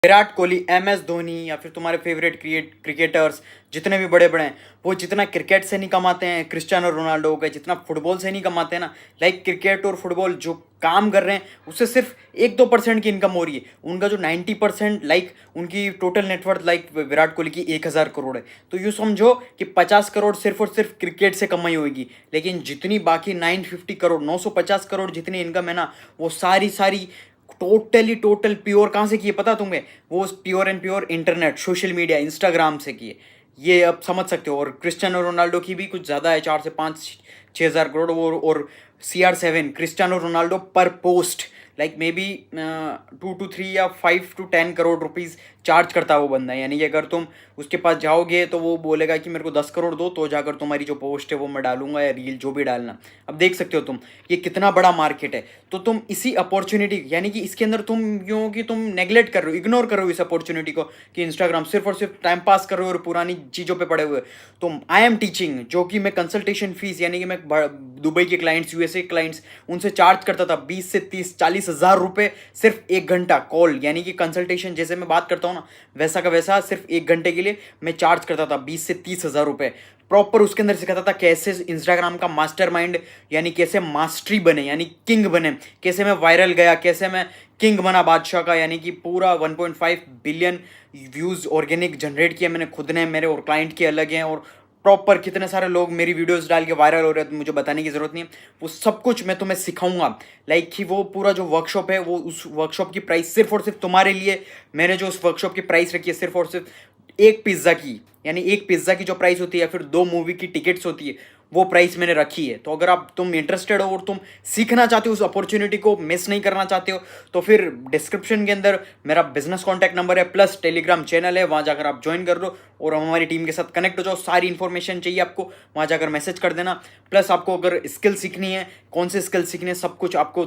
Virat Kohli, MS Dhoni या फिर तुम्हारे फेवरेट क्रिकेटर्स जितने भी बड़े बड़े हैं, वो जितना क्रिकेट से नहीं कमाते हैं, क्रिस्टियानो रोनाल्डो हो गए, जितना फुटबॉल से नहीं कमाते हैं ना, लाइक क्रिकेट और फुटबॉल जो काम कर रहे हैं उससे सिर्फ 1-2% की इनकम हो रही है। उनका जो 90% लाइक उनकी total net worth like Virat Kohli की 1000 करोड़ है। तो यूँ समझो कि 50 करोड़ सिर्फ और सिर्फ क्रिकेट से कमाई होगी, लेकिन जितनी बाकी 950 करोड़ 950 करोड़ जितनी इनकम है ना, वो सारी सारी टोटल प्योर कहाँ से किए पता तुम्हें? वो pure and pure internet, social media, Instagram से किए। ये अब समझ सकते हो। और क्रिस्टियानो रोनाल्डो की भी कुछ ज़्यादा है, 4 से 5 6 हज़ार करोड़। और CR7 क्रिस्टियानो रोनाल्डो पर post like may be 2 to 3 या 5 to 10 करोड़ रुपीज़ चार्ज करता है वो बंदा। यानी कि अगर तुम उसके पास जाओगे तो वो बोलेगा कि मेरे को 10 करोड़ दो, तो जाकर तुम्हारी जो पोस्ट है वो मैं डालूंगा या रील जो भी डालना। अब देख सकते हो तुम ये कितना बड़ा मार्केट है। तो तुम इसी अपॉर्चुनिटी यानी कि इसके अंदर तुम यूँ कि तुम नेगलेक्ट कर रहे हो, इग्नोर कर रहे हो इस अपॉर्चुनिटी को, कि इंस्टाग्राम सिर्फ और सिर्फ टाइम पास कर रहे हो और पुरानी चीज़ों पे पड़े हुए हो। तो आई एम टीचिंग, जो कि मैं कंसल्टेशन फीस यानी कि मैं दुबई के क्लाइंट्स, USA क्लाइंट्स, उनसे चार्ज करता था 20 से 30 40 हज़ार रुपये सिर्फ 1 घंटा कॉल, यानी कि कंसल्टेशन जैसे मैं बात करता हूँ ना वैसा का वैसा सिर्फ 1 घंटे के लिए मैं चार्ज करता था 20 से 30 हज़ार रुपये। प्रॉपर उसके अंदर सिखाता था कैसे इंस्टाग्राम का मास्टरमाइंड यानी कैसे मास्टरी बने, यानी किंग बने, कैसे मैं वायरल गया, कैसे मैं किंग बना बादशाह का। यानी कि पूरा 1.5 बिलियन व्यूज़ ऑर्गेनिक जनरेट किया मैंने खुद ने, मेरे और क्लाइंट के अलग हैं। और प्रॉपर कितने सारे लोग मेरी वीडियोस डाल के वायरल हो रहे हैं, तो मुझे बताने की ज़रूरत नहीं है। वो सब कुछ मैं तुम्हें सिखाऊंगा। लाइक कि वो पूरा जो वर्कशॉप है, वो उस वर्कशॉप की प्राइस सिर्फ और सिर्फ तुम्हारे लिए मैंने जो उस वर्कशॉप की प्राइस रखी है सिर्फ और सिर्फ एक पिज़्ज़ा की, यानी एक पिज़्ज़ा की जो प्राइस होती है या फिर 2 मूवी की टिकट्स होती है, वो प्राइस मैंने रखी है। तो अगर आप तुम इंटरेस्टेड हो और तुम सीखना चाहते हो, उस अपॉर्चुनिटी को मिस नहीं करना चाहते हो, तो फिर डिस्क्रिप्शन के अंदर मेरा बिजनेस कॉन्टैक्ट नंबर है, प्लस टेलीग्राम चैनल है, वहाँ जाकर आप ज्वाइन कर लो और हमारी टीम के साथ कनेक्ट हो जाओ। सारी इन्फॉर्मेशन चाहिए आपको, वहाँ जाकर मैसेज कर देना। प्लस आपको अगर स्किल सीखनी है, कौन से स्किल सीखनी है, सब कुछ आपको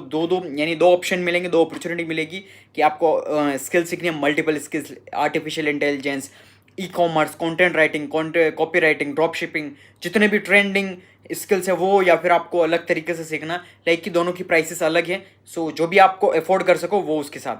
यानी 2 ऑप्शन मिलेंगे, 2 अपॉर्चुनिटी मिलेगी कि आपको स्किल सीखनी है। Multiple skills, artificial intelligence, e-commerce, content writing, copy writing, drop shipping, जितने भी ट्रेंडिंग स्किल्स है वो, या फिर आपको अलग तरीके से सीखना, लाइक कि दोनों की प्राइसेस अलग हैं। सो जो भी आपको अफोर्ड कर सको वो उसके साथ।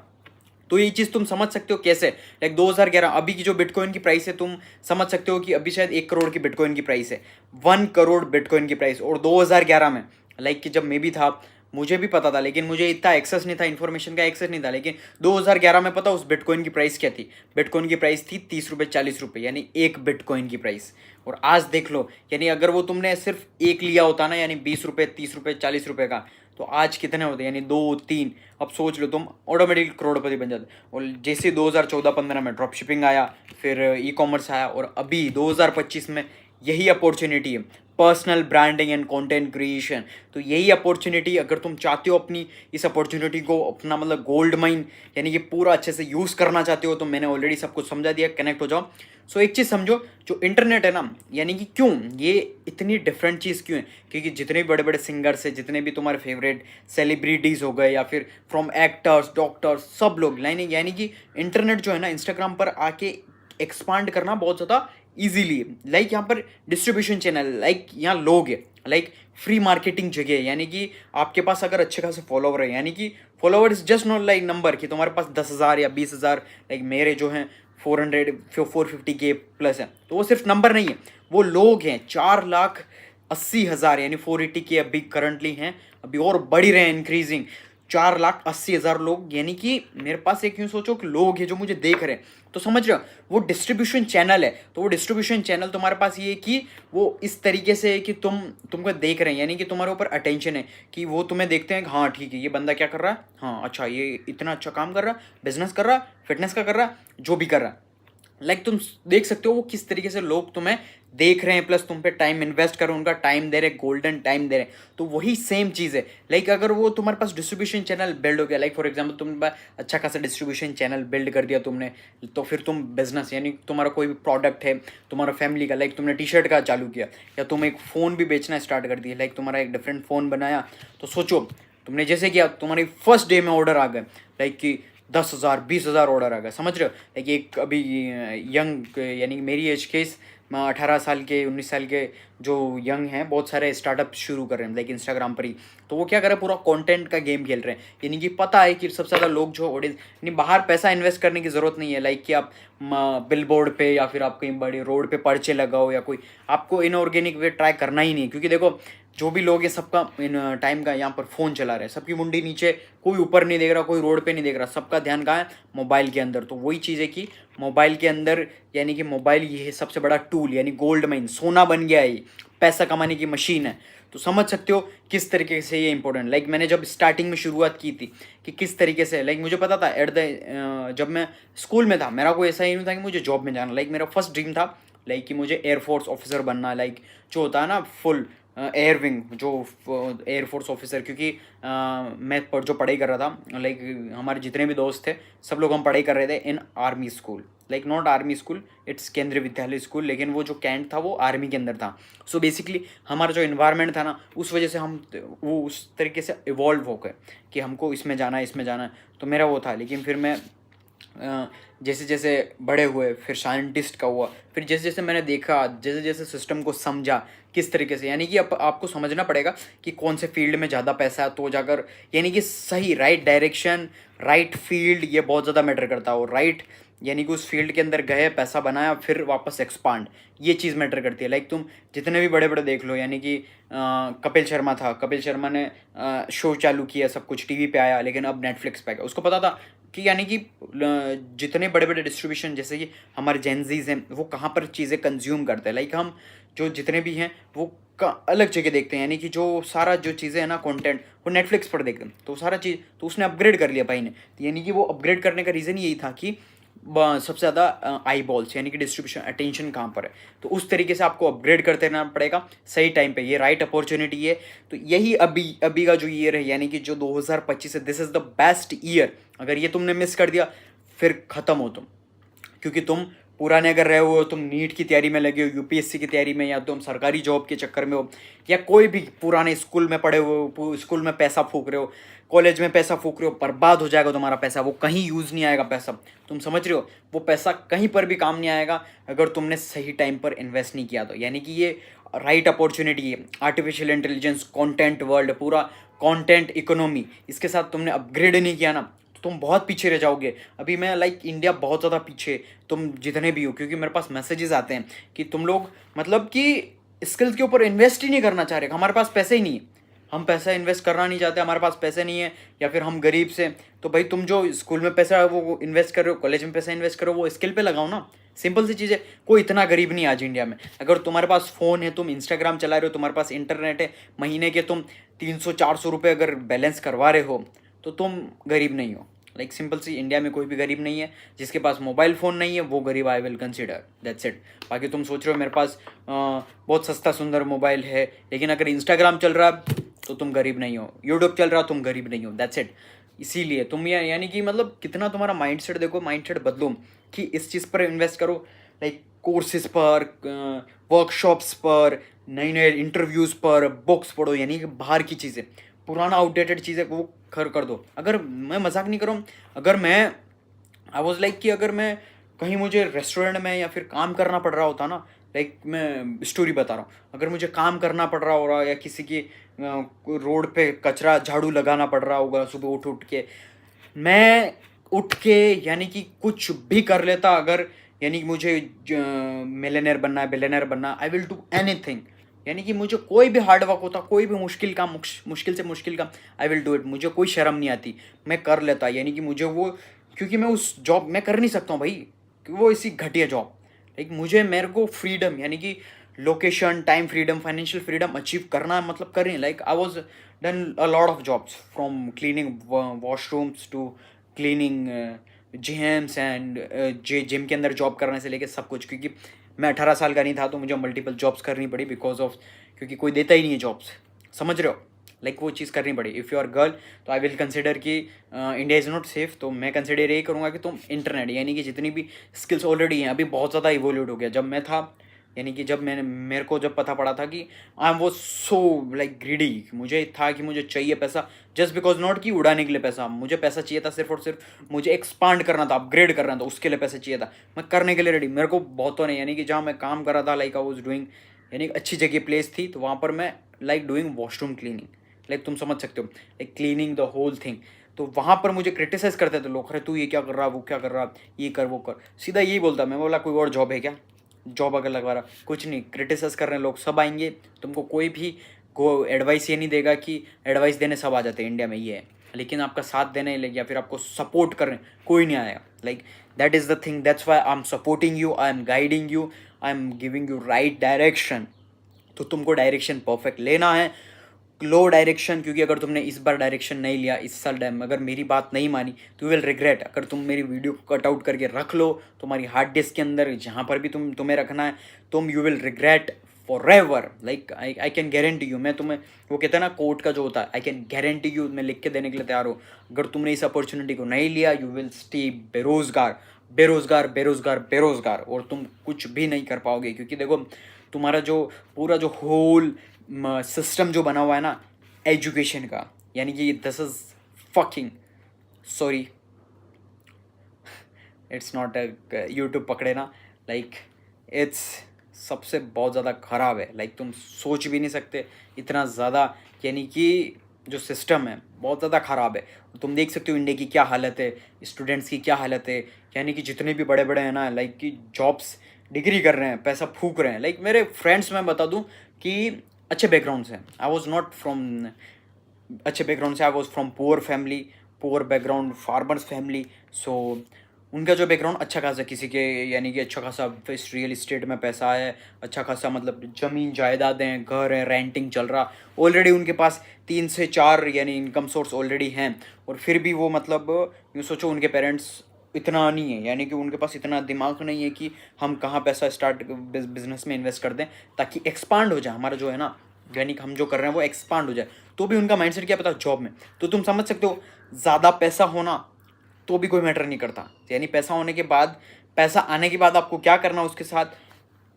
तो ये चीज़ तुम समझ सकते हो कैसे, लाइक 2011 अभी की जो बिटकॉइन की प्राइस है, तुम समझ सकते हो कि अभी शायद 1 करोड़ की बिटकॉइन की प्राइस है, 1 करोड़ बिटकॉइन की प्राइस। और 2011 में लाइक कि जब मैं भी था, मुझे भी पता था, लेकिन मुझे इतना एक्सेस नहीं था, इन्फॉर्मेशन का एक्सेस नहीं था। लेकिन 2011 में पता उस बिटकॉइन की प्राइस क्या थी? बिटकॉइन की प्राइस थी 30 रुपये 40 रुपये, यानी एक बिटकॉइन की प्राइस। और आज देख लो, यानी अगर वो तुमने सिर्फ एक लिया होता ना, यानी 20 रुपये 30 रुपये 40 रुपये का, तो आज कितने होते? यानी 2 3, अब सोच लो तुम, ऑटोमेटिक करोड़पति बन जाते। और जैसे 2014-15 में ड्रॉप शिपिंग आया, फिर ई-कॉमर्स आया, और अभी 2025 में यही अपॉर्चुनिटी है, personal branding and content creation. तो यही अपॉर्चुनिटी, अगर तुम चाहते हो अपनी इस अपॉर्चुनिटी को अपना मतलब गोल्ड माइन यानी कि पूरा अच्छे से यूज़ करना चाहते हो, तो मैंने ऑलरेडी सब कुछ समझा दिया, कनेक्ट हो जाओ। सो एक चीज़ समझो, जो इंटरनेट है ना, यानी कि क्यों ये इतनी डिफरेंट चीज़ क्यों है? क्योंकि जितने भी बड़े बड़े सिंगर्स हैं, जितने भी तुम्हारे फेवरेट सेलिब्रिटीज़ हो गए, या फिर फ्रॉम एक्टर्स, डॉक्टर्स, सब लोग यानी कि इंटरनेट जो है ना, इंस्टाग्राम पर आके एक्सपांड करना बहुत ज़्यादा ईजीली। लाइक यहाँ पर डिस्ट्रीब्यूशन चैनल, लाइक यहाँ लोग है, लाइक फ्री मार्केटिंग जगह है। यानी कि आपके पास अगर अच्छे खासे फॉलोवर है, यानी कि follower is just not like number कि तुम्हारे पास 10,000 या 20,000, लाइक मेरे जो हैं 450K प्लस है, तो वो सिर्फ नंबर नहीं है, वो लोग हैं। 4,80,000 यानी 480K अभी करंटली हैं, अभी और बढ़ रहे हैं, इंक्रीजिंग। 4,80,000 लोग, यानी कि मेरे पास एक यूँ सोचो कि लोग हैं जो मुझे देख रहे हैं। तो समझ रहे हो, वो डिस्ट्रीब्यूशन चैनल है। तो वो डिस्ट्रीब्यूशन चैनल तुम्हारे पास ये है कि वो इस तरीके से है कि तुमको देख रहे हैं, यानी कि तुम्हारे ऊपर अटेंशन है, कि वो तुम्हें देखते हैं, हाँ ठीक है ये बंदा क्या कर रहा है, हाँ अच्छा ये इतना अच्छा काम कर रहा है, बिजनेस कर रहा है, फिटनेस का कर रहा है, जो भी कर रहा है। लाइक तुम देख सकते हो वो किस तरीके से लोग तुम्हें देख रहे हैं, प्लस तुम पे टाइम इन्वेस्ट कर, उनका टाइम दे रहे, गोल्डन टाइम दे रहे। तो वही सेम चीज़ है। लाइक अगर वो तुम्हारे पास डिस्ट्रीब्यूशन चैनल बिल्ड हो गया, लाइक फॉर एग्जांपल तुम अच्छा खासा डिस्ट्रीब्यूशन चैनल बिल्ड कर दिया तुमने, तो फिर तुम बिजनेस यानी तुम्हारा कोई भी प्रोडक्ट है तुम्हारा फैमिली का, लाइक तुमने टी-शर्ट का चालू किया, या तुम एक फ़ोन भी बेचना स्टार्ट कर दिया, लाइक तुम्हारा एक डिफरेंट फ़ोन बनाया। तो सोचो तुमने जैसे किया, तुम्हारी फर्स्ट डे में ऑर्डर आ गए, लाइक कि 10,000 20,000 ऑर्डर आ गया, समझ रहे हो? लाइक एक अभी यंग यानी मेरी एज के 18 साल के 19 साल के जो यंग हैं बहुत सारे स्टार्टअप शुरू कर रहे हैं लाइक इंस्टाग्राम पर ही। तो वो क्या कर रहे हैं, पूरा कंटेंट का गेम खेल रहे हैं। यानी कि पता है कि सबसे ज़्यादा लोग जो ऑडियंस, यानी बाहर पैसा इन्वेस्ट करने की ज़रूरत नहीं है लाइक कि आप बिल बोर्ड पे या फिर आप कहीं बड़े रोड पे पर्चे लगाओ या कोई, आपको इनऑर्गेनिक वे ट्राई करना ही नहीं। क्योंकि देखो जो भी लोग ये सबका इन टाइम का यहाँ पर फ़ोन चला रहे हैं, सबकी मुंडी नीचे, कोई ऊपर नहीं देख रहा, कोई रोड पे नहीं देख रहा, सबका ध्यान कहाँ है, मोबाइल के अंदर। तो वही चीज़ है कि मोबाइल के अंदर, यानी कि मोबाइल ये है सबसे बड़ा टूल, यानी गोल्ड माइन, सोना बन गया है ये, पैसा कमाने की मशीन है। तो समझ सकते हो किस तरीके से ये इंपॉर्टेंट, लाइक मैंने जब स्टार्टिंग में शुरुआत की थी कि किस तरीके से, लाइक मुझे पता था जब मैं स्कूल में था, मेरा कोई ऐसा ही नहीं था कि मुझे जॉब में जाना। लाइक मेरा फर्स्ट ड्रीम था लाइक कि मुझे एयरफोर्स ऑफिसर बनना, लाइक जो होता है ना फुल एयर विंग, जो एयरफोर्स ऑफिसर। क्योंकि मैं जो पढ़ाई कर रहा था, लाइक हमारे जितने भी दोस्त थे सब लोग हम पढ़ाई कर रहे थे इन army school, like not army school, it's केंद्रीय विद्यालय स्कूल, लेकिन वो जो कैंट था वो आर्मी के अंदर था। सो बेसिकली हमारा जो इन्वायरमेंट था ना, उस वजह से हम वो उस तरीके से इवॉल्व हो गए कि हमको इसमें जाना है, इसमें जाना है। तो मेरा वो था। लेकिन फिर मैं जैसे जैसे बड़े हुए, फिर साइंटिस्ट का हुआ, फिर जैसे जैसे मैंने देखा, जैसे जैसे सिस्टम को समझा किस तरीके से, यानी कि अब आपको समझना पड़ेगा कि कौन से फील्ड में ज़्यादा पैसा है, तो जाकर यानी कि सही राइट डायरेक्शन, राइट फील्ड, ये बहुत ज़्यादा मैटर करता है। और राइट यानी कि उस फील्ड के अंदर गए, पैसा बनाया, फिर वापस एक्सपांड, ये चीज़ मैटर करती है। लाइक तुम जितने भी बड़े बड़े देख लो, यानी कि कपिल शर्मा था, कपिल शर्मा ने शो चालू किया, सब कुछ टीवी पे आया, लेकिन अब नेटफ्लिक्स पे आ गया। उसको पता था कि यानी कि जितने बड़े बड़े डिस्ट्रीब्यूशन, जैसे कि हमारे जेनजीज हैं, वो कहाँ पर चीज़ें कंज्यूम करते हैं। लाइक हम जो जितने भी हैं वो अलग जगह देखते हैं, यानी कि जो सारा जो चीज़ें हैं ना कंटेंट, वो नेटफ्लिक्स पर देखते हैं। तो सारा चीज़ तो उसने अपग्रेड कर लिया भाई ने। तो यानी कि वो अपग्रेड करने का रीज़न यही था कि सबसे ज़्यादा आई बॉल्स, यानी कि डिस्ट्रीब्यूशन अटेंशन कहाँ पर है। तो उस तरीके से आपको अपग्रेड करते रहना पड़ेगा सही टाइम पे, ये राइट अपॉर्चुनिटी है। तो यही अभी अभी का जो ईयर है, यानी कि जो 2025 है, this is the best year. अगर ये तुमने मिस कर दिया फिर ख़त्म हो तुम। क्योंकि तुम पुराने अगर रहे हो, तुम नीट की तैयारी में लगे हो, यूपीएससी की तैयारी में, या तुम सरकारी जॉब के चक्कर में हो, या कोई भी पुराने स्कूल में पढ़े हो, स्कूल में पैसा फूक रहे हो, कॉलेज में पैसा फूक रहे हो, बर्बाद हो जाएगा तुम्हारा पैसा, वो कहीं यूज़ नहीं आएगा पैसा। तुम समझ रहे हो, वो पैसा कहीं पर भी काम नहीं आएगा अगर तुमने सही टाइम पर इन्वेस्ट नहीं किया तो। यानी कि ये राइट अपॉर्चुनिटी है, आर्टिफिशियल इंटेलिजेंस, कंटेंट वर्ल्ड, पूरा कंटेंट इकोनॉमी, इसके साथ तुमने अपग्रेड नहीं किया ना, तुम बहुत पीछे रह जाओगे। अभी मैं लाइक इंडिया बहुत ज़्यादा पीछे, तुम जितने भी हो, क्योंकि मेरे पास मैसेजेस आते हैं कि तुम लोग मतलब कि स्किल्स के ऊपर इन्वेस्ट ही नहीं करना चाह रहे, हमारे पास पैसे ही नहीं है, हम पैसा इन्वेस्ट करना नहीं चाहते, हमारे पास पैसे नहीं है, या फिर हम गरीब से। तो भाई तुम जो स्कूल में पैसा वो इन्वेस्ट कर रहे हो, कॉलेज में पैसा इन्वेस्ट करो, वो स्किल पे लगाओ ना। सिंपल सी चीज़ है। कोई इतना गरीब नहीं आज इंडिया में। अगर तुम्हारे पास फ़ोन है, तुम इंस्टाग्राम चला रहे हो, तुम्हारे पास इंटरनेट है, महीने के तुम 300-400 रुपये अगर बैलेंस करवा रहे हो, तो तुम गरीब नहीं हो। लाइक सिंपल सी, इंडिया में कोई भी गरीब नहीं है। जिसके पास मोबाइल फ़ोन नहीं है वो गरीब, I will consider, that's it. बाकी तुम सोच रहे हो मेरे पास बहुत सस्ता सुंदर मोबाइल है, लेकिन अगर इंस्टाग्राम चल रहा है तो तुम गरीब नहीं हो, यूट्यूब चल रहा तुम गरीब नहीं हो, दैट्स इट। इसीलिए तुम ये, यानी कि मतलब कितना तुम्हारा माइंडसेट देखो, माइंडसेट बदलो कि इस चीज़ पर इन्वेस्ट करो, लाइक कोर्सेज पर, वर्कशॉप्स पर, नए नए इंटरव्यूज़ पर, बुक्स पढ़ो, यानी कि बाहर की चीज़ें, पुराना आउटडेटेड चीज़ें वो कर दो। अगर मैं मजाक नहीं कर रहा हूँ, अगर मैं आई वॉज लाइक कि अगर मैं कहीं मुझे रेस्टोरेंट में या फिर काम करना पड़ रहा होता ना, लाइक मैं स्टोरी बता रहा हूँ, अगर मुझे काम करना पड़ रहा होगा या किसी की रोड पे कचरा झाड़ू लगाना पड़ रहा होगा सुबह उठ उठ के, मैं उठ के यानी कि कुछ भी कर लेता। अगर यानी कि मुझे मिलियनेयर बनना है, बिलियनेयर बनना, आई विल डू एनीथिंग। यानी कि मुझे कोई भी हार्ड वर्क होता, कोई भी मुश्किल काम, मुश्किल से मुश्किल काम, आई विल डू इट। मुझे कोई शर्म नहीं आती, मैं कर लेता। यानी कि मुझे वो, क्योंकि मैं उस जॉब मैं कर नहीं सकता हूँ भाई, क्योंकि वो इसी घटिया जॉब, लाइक मुझे, मेरे को फ्रीडम, यानी कि location, time freedom, financial freedom achieve करना, मतलब करें। Like I was done a lot of jobs, from cleaning washrooms to cleaning gyms and gym के अंदर जॉब करने से लेके सब कुछ। क्योंकि मैं 18 साल का नहीं था तो मुझे मल्टीपल जॉब्स करनी पड़ी बिकॉज ऑफ, क्योंकि कोई देता ही नहीं है जॉब्स, समझ रहे हो। लाइक वो चीज़ करनी पड़ी। इफ़ यू आर गर्ल तो आई विल कंसिडर कि इंडिया इज़ नॉट सेफ, तो मैं कंसिडर यही करूँगा कि तुम इंटरनेट, यानी कि जितनी भी स्किल्स ऑलरेडी हैं, अभी बहुत ज़्यादा इवोल्यूट हो गया। जब मैं था यानी कि जब मेरे को जब पता पड़ा था कि आई एम वो सो लाइक ग्रीडी, मुझे था कि मुझे चाहिए पैसा, जस्ट बिकॉज नॉट कि उड़ाने के लिए पैसा, मुझे पैसा चाहिए था सिर्फ और सिर्फ मुझे एक्सपांड करना था, अपग्रेड करना था, उसके लिए पैसा चाहिए था। मैं करने के लिए रेडी, मेरे को बहुतों ने, यानी कि जहाँ मैं काम कर रहा था, लाइक आई वॉज डूइंग, यानी अच्छी जगह प्लेस थी, तो वहाँ पर मैं like doing washroom cleaning, like तुम समझ सकते हो, like cleaning the whole thing. तो वहाँ पर मुझे क्रिटिसाइज करते थे लोग, अरे तू ये क्या कर रहा, वो क्या कर रहा, ये कर वो कर, सीधा यही बोलता। मैं बोला कोई और जॉब है क्या, जॉब अगर लगवा रहा, कुछ नहीं, क्रिटिसाइज कर रहे हैं लोग, सब आएंगे, तुमको कोई भी को एडवाइस ये नहीं देगा कि एडवाइस देने सब आ जाते हैं, इंडिया में ये है, लेकिन आपका साथ देने या फिर आपको सपोर्ट करने कोई नहीं आएगा। Like that is the thing, that's why I am supporting you, I am guiding you, I am giving you right direction. तो तुमको डायरेक्शन परफेक्ट लेना है, लो डायरेक्शन, क्योंकि अगर तुमने इस बार डायरेक्शन नहीं लिया, इस साल टाइम अगर मेरी बात नहीं मानी, तो विल रिग्रेट। अगर तुम मेरी वीडियो को कट आउट करके रख लो तुम्हारी हार्ड डिस्क के अंदर, जहाँ पर भी तुम्हें रखना है, तुम you will regret for ever. Like I can guarantee you, मैं तुम्हें, वो कहते हैं ना कोर्ट का जो होता है, आई कैन गारंटी यू, मैं लिख के देने के लिए तैयार हूँ, अगर तुमने इस अपॉर्चुनिटी को नहीं लिया, यू विल स्टे बेरोजगार, बेरोजगार, बेरोजगार, बेरोजगार, और तुम कुछ भी नहीं कर पाओगे। क्योंकि देखो तुम्हारा जो पूरा जो होल सिस्टम जो बना हुआ है ना एजुकेशन का, यानी कि this is fucking, sorry it's not YouTube पकड़े ना, लाइक इट्स सबसे बहुत ज़्यादा ख़राब है। लाइक तुम सोच भी नहीं सकते इतना ज़्यादा, यानी कि जो सिस्टम है बहुत ज़्यादा ख़राब है। तुम देख सकते हो इंडिया की क्या हालत है, स्टूडेंट्स की क्या हालत है, यानी कि जितने भी बड़े बड़े हैं ना, लाइक कि जॉब्स डिग्री कर रहे हैं, पैसा फूक रहे हैं। लाइक मेरे फ्रेंड्स मैं बता दूं कि अच्छे बैकग्राउंड से, आई वॉज नॉट फ्रॉम अच्छे बैकग्राउंड से, I was from poor family, poor background, farmers family. So उनका जो बैकग्राउंड अच्छा खासा, किसी के यानी कि अच्छा खासा रियल इस्टेट में पैसा है, अच्छा खासा मतलब ज़मीन जायदादें हैं, घर है, रेंटिंग चल रहा, ऑलरेडी उनके पास 3 से 4 यानी इनकम सोर्स ऑलरेडी हैं। और फिर भी वो मतलब यूँ सोचो उनके पेरेंट्स इतना नहीं है, यानी कि उनके पास इतना दिमाग नहीं है कि हम कहाँ पैसा स्टार्ट बिजनेस में इन्वेस्ट कर दें ताकि एक्सपांड हो जाए हमारा जो है ना, यानी कि हम जो कर रहे हैं वो एक्सपांड हो जाए। तो भी उनका माइंडसेट क्या पता, जॉब में। तो तुम समझ सकते हो ज़्यादा पैसा होना तो भी कोई मैटर नहीं करता, यानी पैसा होने के बाद, पैसा आने के बाद आपको क्या करना उसके साथ,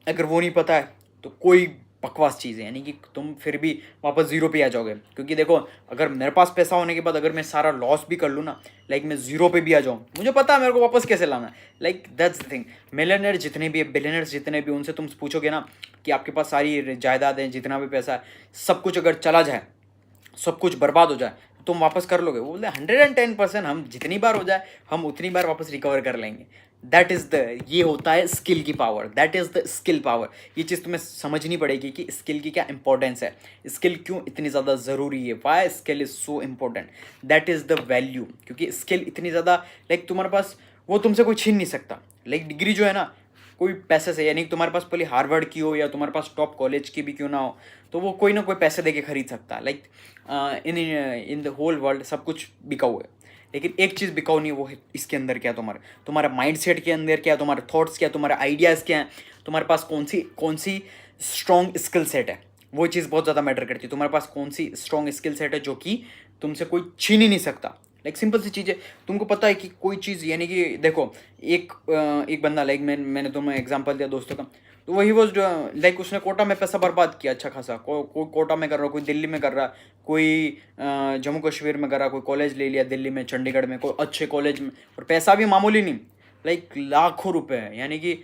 अगर वो नहीं पता है तो कोई बकवास चीज़ है, यानी कि तुम फिर भी वापस ज़ीरो पे आ जाओगे। क्योंकि देखो अगर मेरे पास पैसा होने के बाद अगर मैं सारा लॉस भी कर लूँ ना, लाइक मैं ज़ीरो पे भी आ जाऊँ, मुझे पता है मेरे को वापस कैसे लाना है। Like that's the thing. Millionaire जितने भी, बिलियनर्स जितने भी, उनसे तुम पूछोगे ना कि आपके पास सारी जायदाद है, जितना भी पैसा है, सब कुछ अगर चला जाए, सब कुछ बर्बाद हो जाए, तुम वापस कर लोगे? वो बोले 110%, हम जितनी बार हो जाए हम उतनी बार वापस रिकवर कर लेंगे। दैट इज़ द, ये होता है स्किल की power, that is the skill power. ये चीज़ तुम्हें समझनी पड़ेगी कि स्किल की क्या इंपॉर्टेंस है, स्किल क्यों इतनी ज़्यादा ज़रूरी है, why skill is so important, that is the value. क्योंकि स्किल इतनी ज़्यादा, लाइक तुम्हारे पास वो तुमसे कोई छीन नहीं सकता। लाइक डिग्री जो है ना, कोई पैसे से, यानी तुम्हारे पास पहले हार्वर्ड की हो या तुम्हारे पास टॉप कॉलेज की भी क्यों ना हो, तो वो कोई ना कोई पैसे दे के खरीद सकता है। Like in the whole world सब कुछ बिकाऊ है, लेकिन एक चीज़ बिकाऊ नहीं, वो है इसके अंदर क्या, तुम्हारा तुम्हारा माइंड सेट के अंदर क्या, तुम्हारे थॉट्स क्या, तुम्हारे आइडियाज़ क्या हैं, तुम्हारे पास कौन सी स्ट्रॉन्ग स्किल सेट है, वो चीज़ बहुत ज़्यादा मैटर करती है। तुम्हारे पास कौन सी स्ट्रॉन्ग स्किल सेट है जो कि तुमसे कोई छीन ही नहीं सकता। लाइक सिंपल सी चीज़ है, तुमको पता है कि कोई चीज़, यानी कि देखो एक बंदा, लाइक मैंने तुम्हें एग्जांपल दिया दोस्तों का, तो वही वो लाइक उसने कोटा में पैसा बर्बाद किया अच्छा खासा, कोई कोटा में कर रहा, कोई दिल्ली में कर रहा, कोई जम्मू कश्मीर में कर रहा, कोई कॉलेज ले लिया दिल्ली में, चंडीगढ़ में, कोई अच्छे कॉलेज में, और पैसा भी मामूली नहीं, लाइक लाखों रुपए है, यानी कि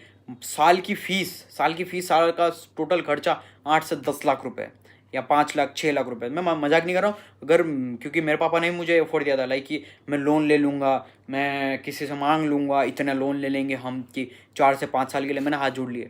साल की फीस, साल का टोटल खर्चा 8 से 10 लाख रुपए, या 5 लाख 6 लाख रुपए। मैं मजाक नहीं कर रहा हूँ। अगर क्योंकि मेरे पापा ने मुझे अफोर्ड दिया था, लाइक कि मैं लोन ले लूँगा, मैं किसी से मांग लूँगा, इतना लोन ले लेंगे हम कि 4 से 5 साल के लिए, मैंने हाथ जोड़ लिए,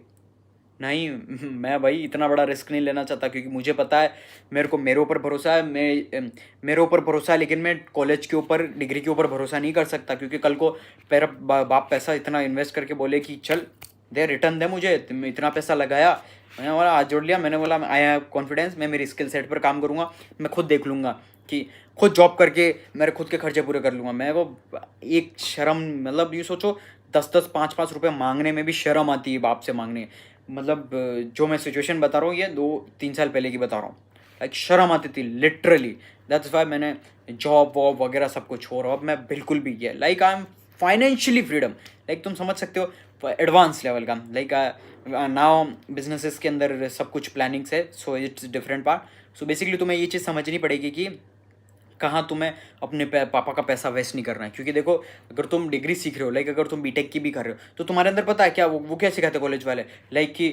नहीं मैं भाई इतना बड़ा रिस्क नहीं लेना चाहता, क्योंकि मुझे पता है मेरे ऊपर भरोसा है, मेरे ऊपर भरोसा है, लेकिन मैं कॉलेज के ऊपर, डिग्री के ऊपर भरोसा नहीं कर सकता। क्योंकि कल को मेरा बाप पैसा इतना इन्वेस्ट करके बोले कि चल दे, रिटर्न दे मुझे, तुम इतना पैसा लगाया, मैंने बोला हाथ जोड़ लिया, मैंने बोला आई हैव कॉन्फिडेंस, मैं मेरी स्किल सेट पर काम करूँगा, मैं खुद देख लूँगा कि खुद जॉब करके मेरे खुद के खर्चे पूरे कर लूँगा। मेरे को एक शर्म, मतलब ये सोचो 10-10 5-5 रुपये मांगने में भी शर्म आती है बाप से मांगने, मतलब जो मैं सिचुएशन बता रहा हूँ ये 2-3 साल पहले की बता रहा हूँ, लाइक शर्म आती थी लिटरली। दैट्स वाई मैंने जॉब वॉब वगैरह सब कुछ छोड़ा, अब मैं बिल्कुल भी, ये like I am financially freedom, like तुम समझ सकते हो एडवांस लेवल का, लाइक नाउ बिजनेसेस के अंदर सब कुछ प्लानिंग्स है, so it's different part. So basically तुम्हें ये चीज़ समझनी पड़ेगी कि कहाँ तुम्हें अपने पापा का पैसा वेस्ट नहीं करना है। क्योंकि देखो, अगर तुम डिग्री सीख रहे हो, लाइक अगर तुम बीटेक की भी कर रहे हो, तो तुम्हारे अंदर पता है क्या वो क्या सिखाते कॉलेज वाले, लाइक कि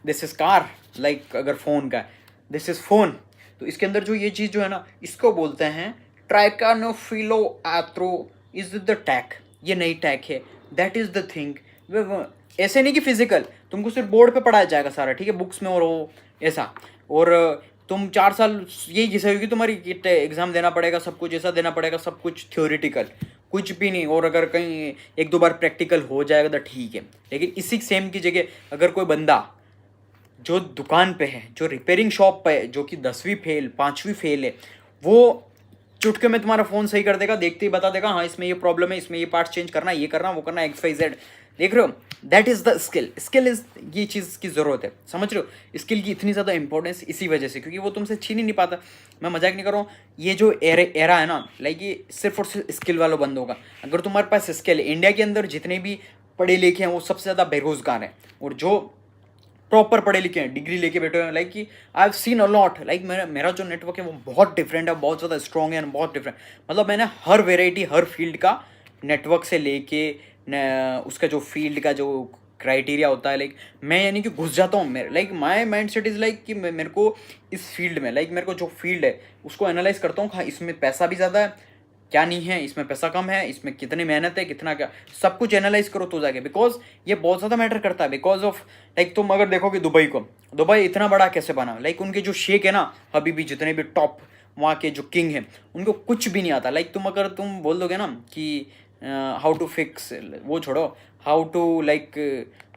दिस इज़ कार, लाइक अगर फ़ोन का दिस इज़ फ़ोन, तो इसके अंदर जो ये चीज़ जो है ना, इसको बोलते हैं ट्राइकानोफिलो एथ्रो इज द टैग। ये नई टैग है, दैट इज़ द थिंग। ऐसे नहीं कि फिजिकल तुमको सिर्फ बोर्ड पे पढ़ाया जाएगा सारा, ठीक है, बुक्स में, और वो ऐसा, और तुम 4 साल यही घिसे होगी तुम्हारी, एग्जाम देना पड़ेगा, सब कुछ ऐसा देना पड़ेगा, सब कुछ थ्योरेटिकल, कुछ भी नहीं। और अगर कहीं 1-2 बार प्रैक्टिकल हो जाएगा तो ठीक है, लेकिन इसी सेम की जगह अगर कोई बंदा जो दुकान पे है, जो रिपेयरिंग शॉप पे है, जो कि 10वीं फेल 5वीं फेल है, वो चुटके में तुम्हारा फ़ोन सही कर देगा, देखते ही बता देगा हाँ इसमें ये प्रॉब्लम है, इसमें ये पार्ट चेंज करना, ये करना, वो करना, XYZ। देख रहे हो, that is the skill. Skill is ये चीज़ की ज़रूरत है, समझ रहे हो। स्किल की इतनी ज़्यादा इंपॉर्टेंस इसी वजह से, क्योंकि वो तुमसे छीन ही नहीं पाता। मैं मजाक नहीं कर रहा हूँ, ये जो एरा है ना, लाइक ये सिर्फ और सिर्फ स्किल वालों बंद होगा। अगर तुम्हारे पास स्किल है, इंडिया के अंदर जितने भी पढ़े लिखे हैं वो सबसे ज़्यादा बेरोजगार हैं, और जो प्रॉपर पढ़े लिखे हैं, डिग्री लेके बैठे हुए हैं, लाइक कि I have seen a lot, like मेरा जो नेटवर्क है वो बहुत डिफरेंट है, बहुत ज़्यादा स्ट्रॉन्ग है, बहुत डिफरेंट। मतलब मैंने हर वेराइटी, हर फील्ड का नेटवर्क से लेके उसका जो फील्ड का जो क्राइटेरिया होता है, लाइक मैं यानी कि घुस जाता हूँ। मेरे like my mind set is like कि मेरे को इस फील्ड में, लाइक मेरे को जो फील्ड है उसको एनालाइज करता हूँ, हाँ इसमें पैसा भी ज़्यादा है, क्या नहीं है, इसमें पैसा कम है, इसमें कितनी मेहनत है, कितना क्या, सब कुछ एनालाइज करो तो जाके, बिकॉज ये बहुत ज़्यादा मैटर करता है। बिकॉज ऑफ लाइक तुम अगर देखोगे दुबई को, दुबई इतना बड़ा कैसे बना, लाइक उनके जो शेख है ना, अभी भी जितने भी टॉप वहाँ के जो किंग हैं, उनको कुछ भी नहीं आता। लाइक तुम अगर तुम बोल दोगे ना कि हाउ टू फिक्स, वो छोड़ो, हाउ टू लाइक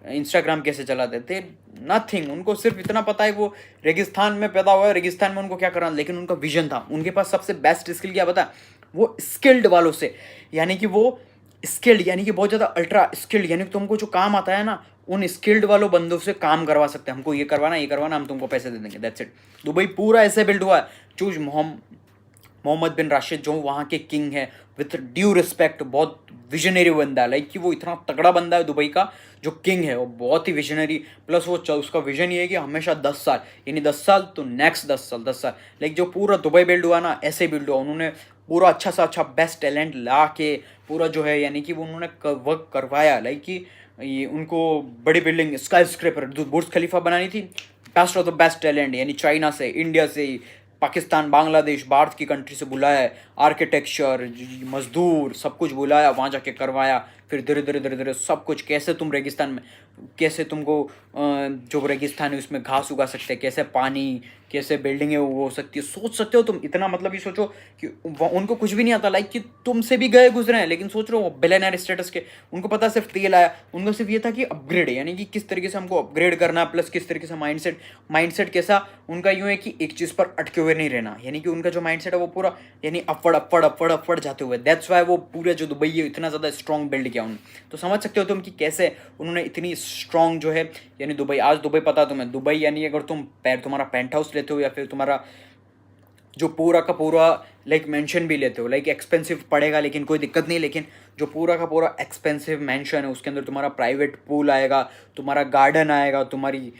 इंस्टाग्राम कैसे चलाते थे, नथिंग। उनको सिर्फ इतना पता है वो रेगिस्तान में पैदा हुआ है, रेगिस्तान में उनको क्या करना, लेकिन उनका विजन था। उनके पास सबसे बेस्ट स्किल क्या पता, वो स्किल्ड वालों से, यानी कि वो स्किल्ड, यानी कि बहुत ज़्यादा अल्ट्रा स्किल्ड, यानी कि तुमको जो काम आता है ना, उन स्किल्ड वालों बंदों से काम करवा सकते हैं। हमको ये करवाना, ये करवाना, हम तुमको पैसे दे देंगे, दैट्स इट। दुबई पूरा ऐसे बिल्ड हुआ है। चूज मोहम्मद बिन राशिद जो वहाँ के किंग है, विथ ड्यू रिस्पेक्ट, बहुत विजनरी बंदा है, लाइक कि वो इतना तगड़ा बंदा है दुबई का जो किंग है, वो बहुत ही विजनरी। प्लस वो उसका विजन ये है कि हमेशा 10 साल, यानी 10 साल तो नेक्स्ट 10 साल, 10 साल, लाइक जो पूरा दुबई बिल्ड हुआ ना, ऐसे बिल्ड हुआ। उन्होंने पूरा अच्छा सा अच्छा बेस्ट टैलेंट ला के पूरा जो है, यानी कि वो उन्होंने वर्क करवाया, लाइक कि ये उनको बड़ी बिल्डिंग, स्काई स्क्रैपर, बुर्ज खलीफा बनानी थी, best of the best talent, यानी चाइना से, इंडिया से, पाकिस्तान, बांग्लादेश, भारत की कंट्री से बुलाया है, आर्किटेक्चर, मजदूर, सब कुछ बुलाया, वहाँ जाके करवाया। फिर धीरे धीरे धीरे धीरे सब कुछ, कैसे तुम रेगिस्तान में, कैसे तुमको जो रेगिस्तान है उसमें घास उगा सकते हैं, कैसे पानी, कैसे बिल्डिंगें वो हो सकती है, सोच सकते हो तुम इतना। मतलब ये सोचो कि उनको कुछ भी नहीं आता, लाइक कि तुमसे भी गए गुजरे हैं, लेकिन सोच रहे हो बिलियनर स्टेटस के, उनको पता सिर्फ तेल आया, उनको सिर्फ ये था कि अपग्रेड है, यानी कि किस तरीके से हमको अपग्रेड करना, प्लस किस तरीके से माइंडसेट कैसा उनका यूँ है कि एक चीज़ पर अटके हुए नहीं रहना, यानी कि उनका जो माइंडसेट है वो पूरा यानी अपवर्ड अपवर्ड अपवर्ड अपवर्ड जाते हुए। दैट्स वाई वो पूरे जो दुबई है इतना ज़्यादा स्ट्रॉन्ग बिल्ड किया उन्होंने। तो समझ सकते हो तुम कि कैसे उन्होंने इतनी स्ट्रॉन्ग जो है, यानी दुबई, आज दुबई पता तुम्हें, दुबई यानी अगर तुम तुम्हारा पेंट हाउस लेते हो, या फिर तुम्हारा जो पूरा का पूरा लाइक मेंशन भी लेते हो, लाइक एक्सपेंसिव पड़ेगा लेकिन कोई दिक्कत नहीं, लेकिन जो पूरा का पूरा एक्सपेंसिव मेंशन है उसके अंदर तुम्हारा प्राइवेट पूल आएगा, तुम्हारा गार्डन आएगा, तुम्हारी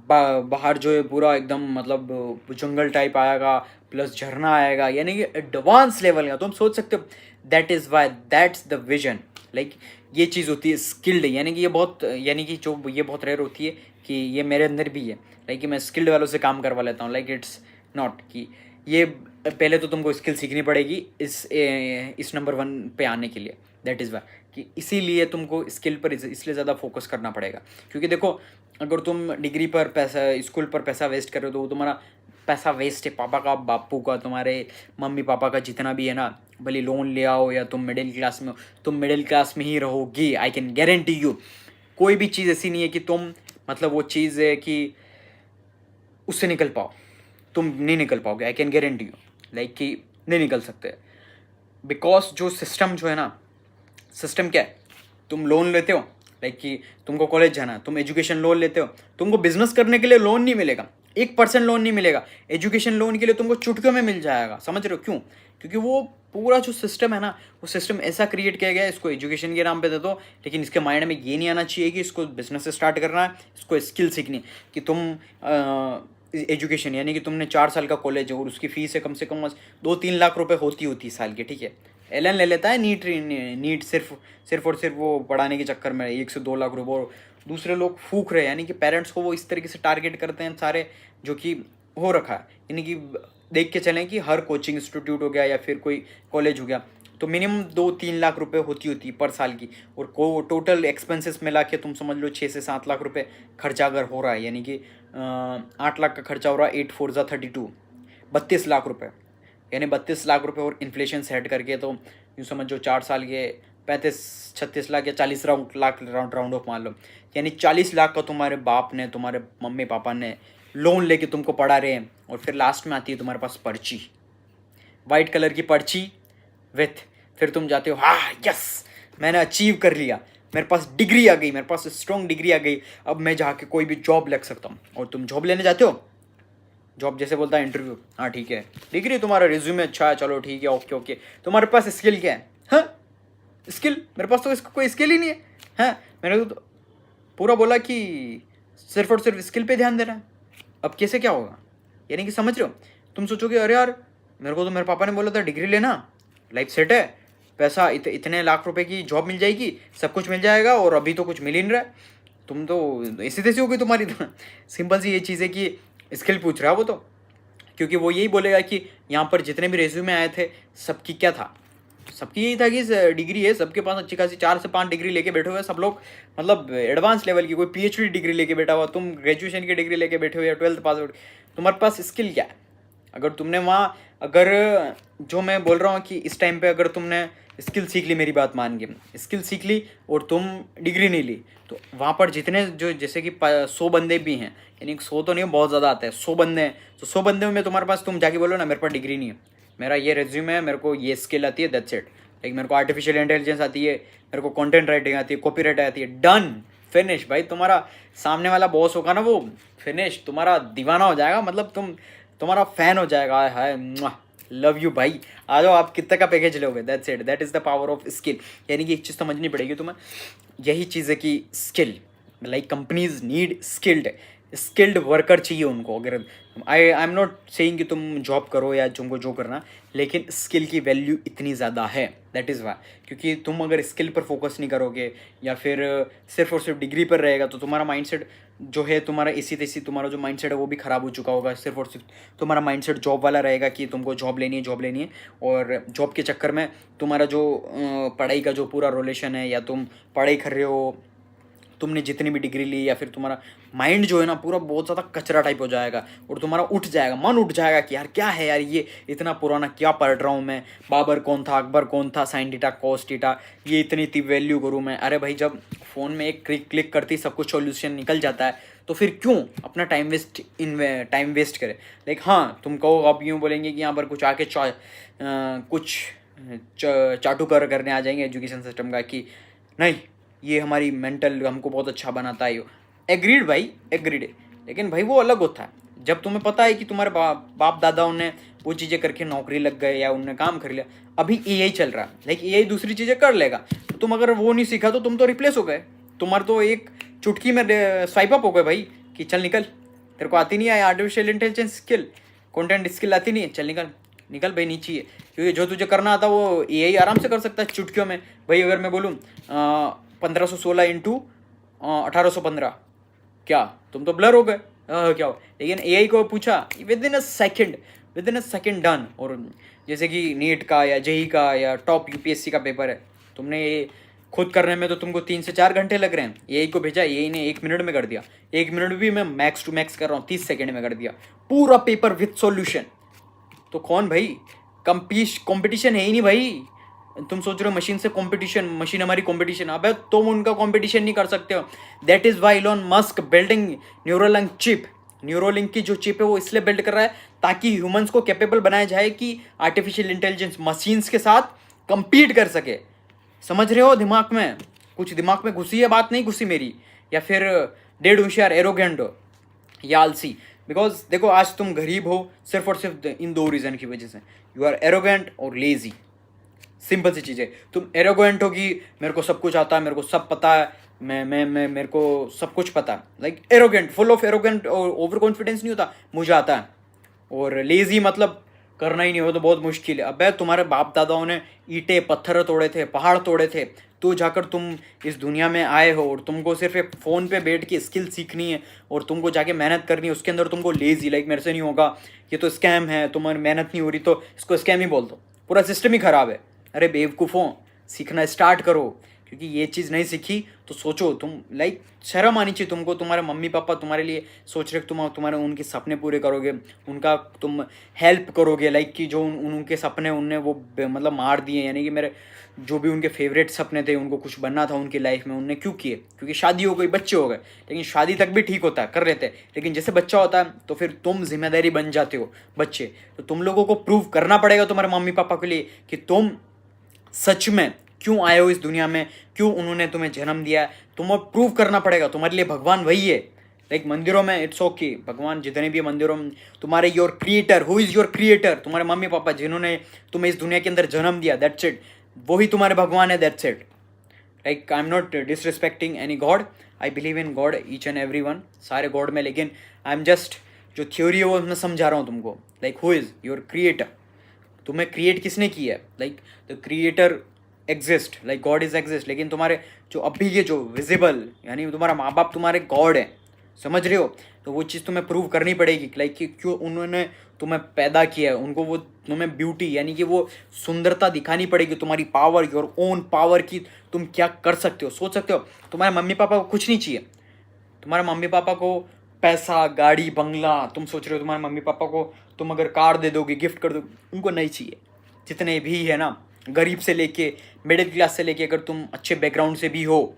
बाहर जो है पूरा एकदम मतलब जंगल टाइप आएगा, प्लस झरना आएगा, यानी कि एडवांस लेवल का। तुम सोच सकते हो, that is Y, that's the vision. Like ये चीज़ होती है स्किल्ड, यानी कि ये बहुत, यानी कि जो ये बहुत रेयर होती है कि ये मेरे अंदर भी है, लाइक कि मैं स्किल्ड वालों से काम करवा लेता हूँ। लाइक इट्स नॉट कि ये, पहले तो तुमको स्किल सीखनी पड़ेगी इस नंबर 1 पे आने के लिए। दैट इज़ वाई कि इसीलिए तुमको स्किल पर इसलिए ज़्यादा फोकस करना पड़ेगा, क्योंकि देखो अगर तुम डिग्री पर पैसा, स्कूल पर पैसा वेस्ट कर रहे हो तो वो तुम्हारा पैसा वेस्ट है। पापा का, बापू का, तुम्हारे मम्मी पापा का जितना भी है ना, भले लोन ले आओ या तुम मिडिल क्लास में हो, तुम मिडिल क्लास में ही रहोगी, आई कैन गारंटी यू। कोई भी चीज़ ऐसी नहीं है कि तुम मतलब वो चीज़ है कि उससे निकल पाओ, तुम नहीं निकल पाओगे, I can guarantee you, like कि नहीं निकल सकते। बिकॉज जो सिस्टम जो है ना, सिस्टम क्या है, तुम लोन लेते हो, लाइक कि तुमको कॉलेज जाना है, तुम एजुकेशन लोन लेते हो, तुमको बिजनेस करने के लिए लोन नहीं मिलेगा, 1% लोन नहीं मिलेगा। एजुकेशन लोन के लिए तुमको चुटकियों में मिल जाएगा, समझ रहे हो क्यों? क्योंकि वो पूरा जो सिस्टम है ना, वो सिस्टम ऐसा क्रिएट किया गया है, इसको एजुकेशन के नाम पे दे दो, लेकिन इसके माइंड में ये नहीं आना चाहिए कि इसको बिजनेस स्टार्ट करना है, इसको स्किल सीखनी है। कि तुम एजुकेशन यानी कि तुमने 4 साल का कॉलेज है और उसकी फ़ीस है कम से कम 2-3 लाख रुपए होती साल की, ठीक है। एलन ले लेता है नीट नीट सिर्फ और सिर्फ वो पढ़ाने के चक्कर में 1 से 2 लाख रुपए, और दूसरे लोग फूक रहे हैं, यानी कि पेरेंट्स को वो इस तरीके से टारगेट करते हैं सारे, जो कि हो रखा है। यानी कि देख के चलें कि हर कोचिंग इंस्टीट्यूट हो गया या फिर कोई कॉलेज हो गया, तो मिनिमम 2-3 लाख रुपए होती पर साल की, और को टोटल एक्सपेंसेस मिला के तुम समझ लो 6 से 7 लाख रुपए खर्चा अगर हो रहा है, यानी कि 8 लाख का खर्चा हो रहा है, 8 4 जा 32, 32 लाख रुपए, यानी 32 लाख रुपए और इन्फ्लेशन सेट करके तो यूँ समझो 4 साल के 35-36 लाख या 40 लाख राउंड ऑफ मान लो, यानी 40 लाख का तुम्हारे बाप ने, तुम्हारे मम्मी पापा ने लोन लेके तुमको पढ़ा रहे हैं। और फिर लास्ट में आती है तुम्हारे पास पर्ची, वाइट कलर की पर्ची विथ, फिर तुम जाते हो, हाँ यस मैंने अचीव कर लिया, मेरे पास डिग्री आ गई, मेरे पास स्ट्रॉन्ग डिग्री आ गई, अब मैं जाके कोई भी जॉब लग सकता हूँ। और तुम जॉब लेने जाते हो, जॉब जैसे बोलता है इंटरव्यू, हाँ ठीक है डिग्री तुम्हारा रिज्यूमे अच्छा है, चलो ठीक है ओके ओके, तुम्हारे पास स्किल क्या है? हाँ स्किल, मेरे पास तो इसका कोई स्किल ही नहीं है। हाँ मैंने तो पूरा बोला कि सिर्फ और सिर्फ स्किल पे ध्यान देना है, अब कैसे क्या होगा? यानी कि समझ रहे हो, तुम सोचोगे अरे यार मेरे को तो मेरे पापा ने बोला था डिग्री लेना, लाइफ सेट है, पैसा इतने लाख रुपए की जॉब मिल जाएगी, सब कुछ मिल जाएगा, और अभी तो कुछ मिल ही नहीं रहा है। तुम तो ऐसी तैसी हो गई तुम्हारी तो। सिंपल सी ये चीज़ है कि स्किल पूछ रहा है वो तो, क्योंकि वो यही बोलेगा कि यहाँ पर जितने भी रेज्यूमे आए थे सबकी क्या था, सबकी यही था कि डिग्री है, सबके पास अच्छी खासी 4 से 5 डिग्री लेके बैठे हुए सब लोग, मतलब एडवांस लेवल की, कोई पीएचडी डिग्री लेके बैठा हुआ, तुम ग्रेजुएशन की डिग्री लेके बैठे हुए या 12th पास आउट, तुम्हारे पास स्किल क्या है? अगर तुमने वहाँ, अगर जो मैं बोल रहा हूँ कि इस टाइम पे अगर तुमने स्किल सीख ली, मेरी बात मान के स्किल सीख ली और तुम डिग्री नहीं ली, तो वहाँ पर जितने जो जैसे कि 100 बंदे भी हैं, यानी 100 तो नहीं, बहुत ज़्यादा आता है, 100 बंदे हैं, तो 100 बंदे में तुम्हारे पास, तुम जाके बोलो ना मेरे पास डिग्री नहीं है, मेरा ये रेज्यूमे है, मेरे को ये स्किल आती है, दैट्स इट, लाइक मेरे को आर्टिफिशियल इंटेलिजेंस आती है, मेरे को कंटेंट राइटिंग आती है, कॉपी राइटिंग आती है, डन फिनिश भाई। तुम्हारा सामने वाला बॉस होगा ना, वो फिनिश, तुम्हारा दीवाना हो जाएगा, मतलब तुम्हारा फैन हो जाएगा, हाय लव यू भाई, आ जाओ आप कितने का पैकेज लोगे, that's it, that is the power of skill. यानी कि एक चीज़ समझनी पड़ेगी तुम्हें, यही चीज़ है कि skill, like companies need skilled worker चाहिए उनको। अगर आई एम नॉट सेइंग कि तुम जॉब करो या तुमको जो करना, लेकिन स्किल की वैल्यू इतनी ज़्यादा है, दैट इज़ वाई, क्योंकि तुम अगर स्किल पर फोकस नहीं करोगे या फिर सिर्फ और सिर्फ डिग्री पर रहेगा, तो तुम्हारा माइंडसेट जो है, तुम्हारा इसी तैसी तुम्हारा जो माइंडसेट है वो भी ख़राब हो चुका होगा। सिर्फ और सिर्फ तुम्हारा माइंडसेट जॉब वाला रहेगा कि तुमको जॉब लेनी है, और जॉब के चक्कर में तुम्हारा जो पढ़ाई का जो पूरा रिलेशन है, या तुम पढ़ाई कर रहे हो, तुमने जितनी भी डिग्री ली, या फिर तुम्हारा माइंड जो है ना पूरा बहुत ज़्यादा कचरा टाइप हो जाएगा, और तुम्हारा उठ जाएगा, मन उठ जाएगा कि यार क्या है यार, ये इतना पुराना क्या पढ़ रहा हूँ मैं, बाबर कौन था, अकबर कौन था, साइन थीटा कॉस थीटा, ये इतनी वैल्यू करूँ मैं। अरे भाई जब फ़ोन में एक क्लिक करती सब कुछ सॉल्यूशन निकल जाता है, तो फिर क्यों अपना टाइम वेस्ट करे। लाइक हाँ तुम कहो, आप यूँ बोलेंगे कि यहाँ पर कुछ आके कुछ चाटुकार करने आ जाएंगे एजुकेशन सिस्टम का, कि नहीं ये हमारी मेंटल हमको बहुत अच्छा बनाता है। एग्रीड भाई, एग्रीड, लेकिन भाई वो अलग होता है जब तुम्हें पता है कि तुम्हारे बाप दादाओं ने वो चीज़ें करके नौकरी लग गए या उनने काम कर लिया। अभी एआई चल रहा है, लाइक एआई दूसरी चीज़ें कर लेगा, तो तुम अगर वो नहीं सीखा तो तुम तो रिप्लेस हो गए, तुम्हारा तो एक चुटकी में स्वाइप अप हो गए भाई, कि चल निकल, तेरे को आती नहीं है artificial intelligence skill, content skill आती नहीं है, चल निकल निकल भाई, नीचे है, क्योंकि जो तुझे करना आता वो एआई आराम से कर सकता है चुटकियों में। भाई अगर मैं बोलूँ 1516 इंटू 1815, क्या तुम तो ब्लर हो गए, क्या हो, लेकिन एआई को पूछा with in a second done. और जैसे कि नीट का या जेई का या टॉप यूपीएससी का पेपर है, तुमने ये खुद करने में तो तुमको 3 से 4 घंटे लग रहे हैं, एआई को भेजा, एआई ने 1 मिनट में कर दिया, 1 मिनट भी मैं मैक्स टू मैक्स कर रहा हूँ, 30 सेकेंड में कर दिया पूरा पेपर विथ सॉल्यूशन। तो कौन भाई, कंपटीशन है ही नहीं भाई। तुम सोच रहे हो मशीन से कंपटीशन, मशीन हमारी कंपटीशन, अबे तुम उनका कंपटीशन नहीं कर सकते हो। That is why Elon Musk building Neuralink chip. Neuralink की जो चिप है वो इसलिए बिल्ड कर रहा है ताकि ह्यूमंस को कैपेबल बनाया जाए कि आर्टिफिशियल इंटेलिजेंस मशीन्स के साथ कंपीट कर सके। समझ रहे हो, दिमाग में कुछ दिमाग में घुसी है बात, नहीं घुसी मेरी, या फिर डेढ़ होशियार एरोगेंट या आलसी। बिकॉज देखो आज तुम गरीब हो सिर्फ और सिर्फ इन दो रीज़न की वजह से, यू आर एरोगेंट और लेजी। सिंपल सी चीज़ है, तुम एरोगेंट हो कि मेरे को सब कुछ आता है, मेरे को सब पता है, मैं मेरे को सब कुछ पता है, like arrogant, full of arrogant और ओवर कॉन्फिडेंस नहीं होता, मुझे आता है। और लेजी मतलब करना ही नहीं हो तो बहुत मुश्किल है। अबे तुम्हारे बाप दादाओं ने ईंटें पत्थर तोड़े थे, पहाड़ तोड़े थे, तो जाकर तुम इस दुनिया में आए हो और तुमको सिर्फ एक फ़ोन पे बैठ के स्किल सीखनी है और तुमको जाके मेहनत करनी है, उसके अंदर तुमको लेजी लाइक मेरे से नहीं होगा, ये तो स्कैम है, तुम्हारी मेहनत नहीं हो रही तो इसको स्कैम ही बोल दो, पूरा सिस्टम ही ख़राब है। अरे बेवकूफ़ों, सीखना स्टार्ट करो, क्योंकि ये चीज़ नहीं सीखी तो सोचो तुम, लाइक शर्म आनी चाहिए तुमको। तुम्हारे मम्मी पापा तुम्हारे लिए सोच रहे तुम तुम्हारे उनके सपने पूरे करोगे, उनका तुम हेल्प करोगे, लाइक कि जो उनके सपने उनने वो मतलब मार दिए, यानी कि मेरे जो भी उनके फेवरेट सपने थे, उनको कुछ बनना था उनकी लाइफ में, उनने क्यों किए? क्योंकि शादी हो गई, बच्चे हो गए। लेकिन शादी तक भी ठीक होता है, कर लेते हैं, लेकिन जैसे बच्चा होता है तो फिर तुम जिम्मेदारी बन जाते हो बच्चे। तो तुम लोगों को प्रूव करना पड़ेगा तुम्हारे मम्मी पापा के लिए कि तुम सच में क्यों आए हो इस दुनिया में, क्यों उन्होंने तुम्हें जन्म दिया है, तुम्हें प्रूव करना पड़ेगा। तुम्हारे लिए भगवान वही है। लाइक मंदिरों में इट्स ओके, भगवान जितने भी मंदिरों में तुम्हारे your creator, who is your creator, तुम्हारे मम्मी पापा जिन्होंने तुम्हें इस दुनिया के अंदर जन्म दिया, दैट्स इट, वही तुम्हारे भगवान है, that's it. Like I am not disrespecting any God, I believe in God each and every one, सारे गॉड में, लेकिन आई एम जस्ट जो थ्योरी है वो मैं समझा रहा हूँ तुमको। Like who is your creator, तुम्हें क्रिएट किसने किया है? Like the creator exist, like God is exist, लेकिन तुम्हारे जो अभी ये जो विजिबल, यानी तुम्हारा माँ बाप तुम्हारे गॉड है, समझ रहे हो? तो वो चीज़ तुम्हें प्रूव करनी पड़ेगी, लाइक कि क्यों उन्होंने तुम्हें पैदा किया है, उनको वो तुम्हें ब्यूटी यानी कि वो सुंदरता दिखानी पड़ेगी, तुम्हारी पावर, योर ओन पावर की तुम क्या कर सकते हो, सोच सकते हो। तुम्हारे मम्मी पापा को कुछ नहीं चाहिए, तुम्हारे मम्मी पापा को पैसा, गाड़ी, बंगला, तुम सोच रहे हो तुम्हारे मम्मी पापा को तुम अगर कार दे दोगे, गिफ्ट कर दोगे, उनको नहीं चाहिए। जितने भी है ना, गरीब से लेके मिडिल क्लास से लेके, अगर तुम अच्छे बैकग्राउंड से भी हो,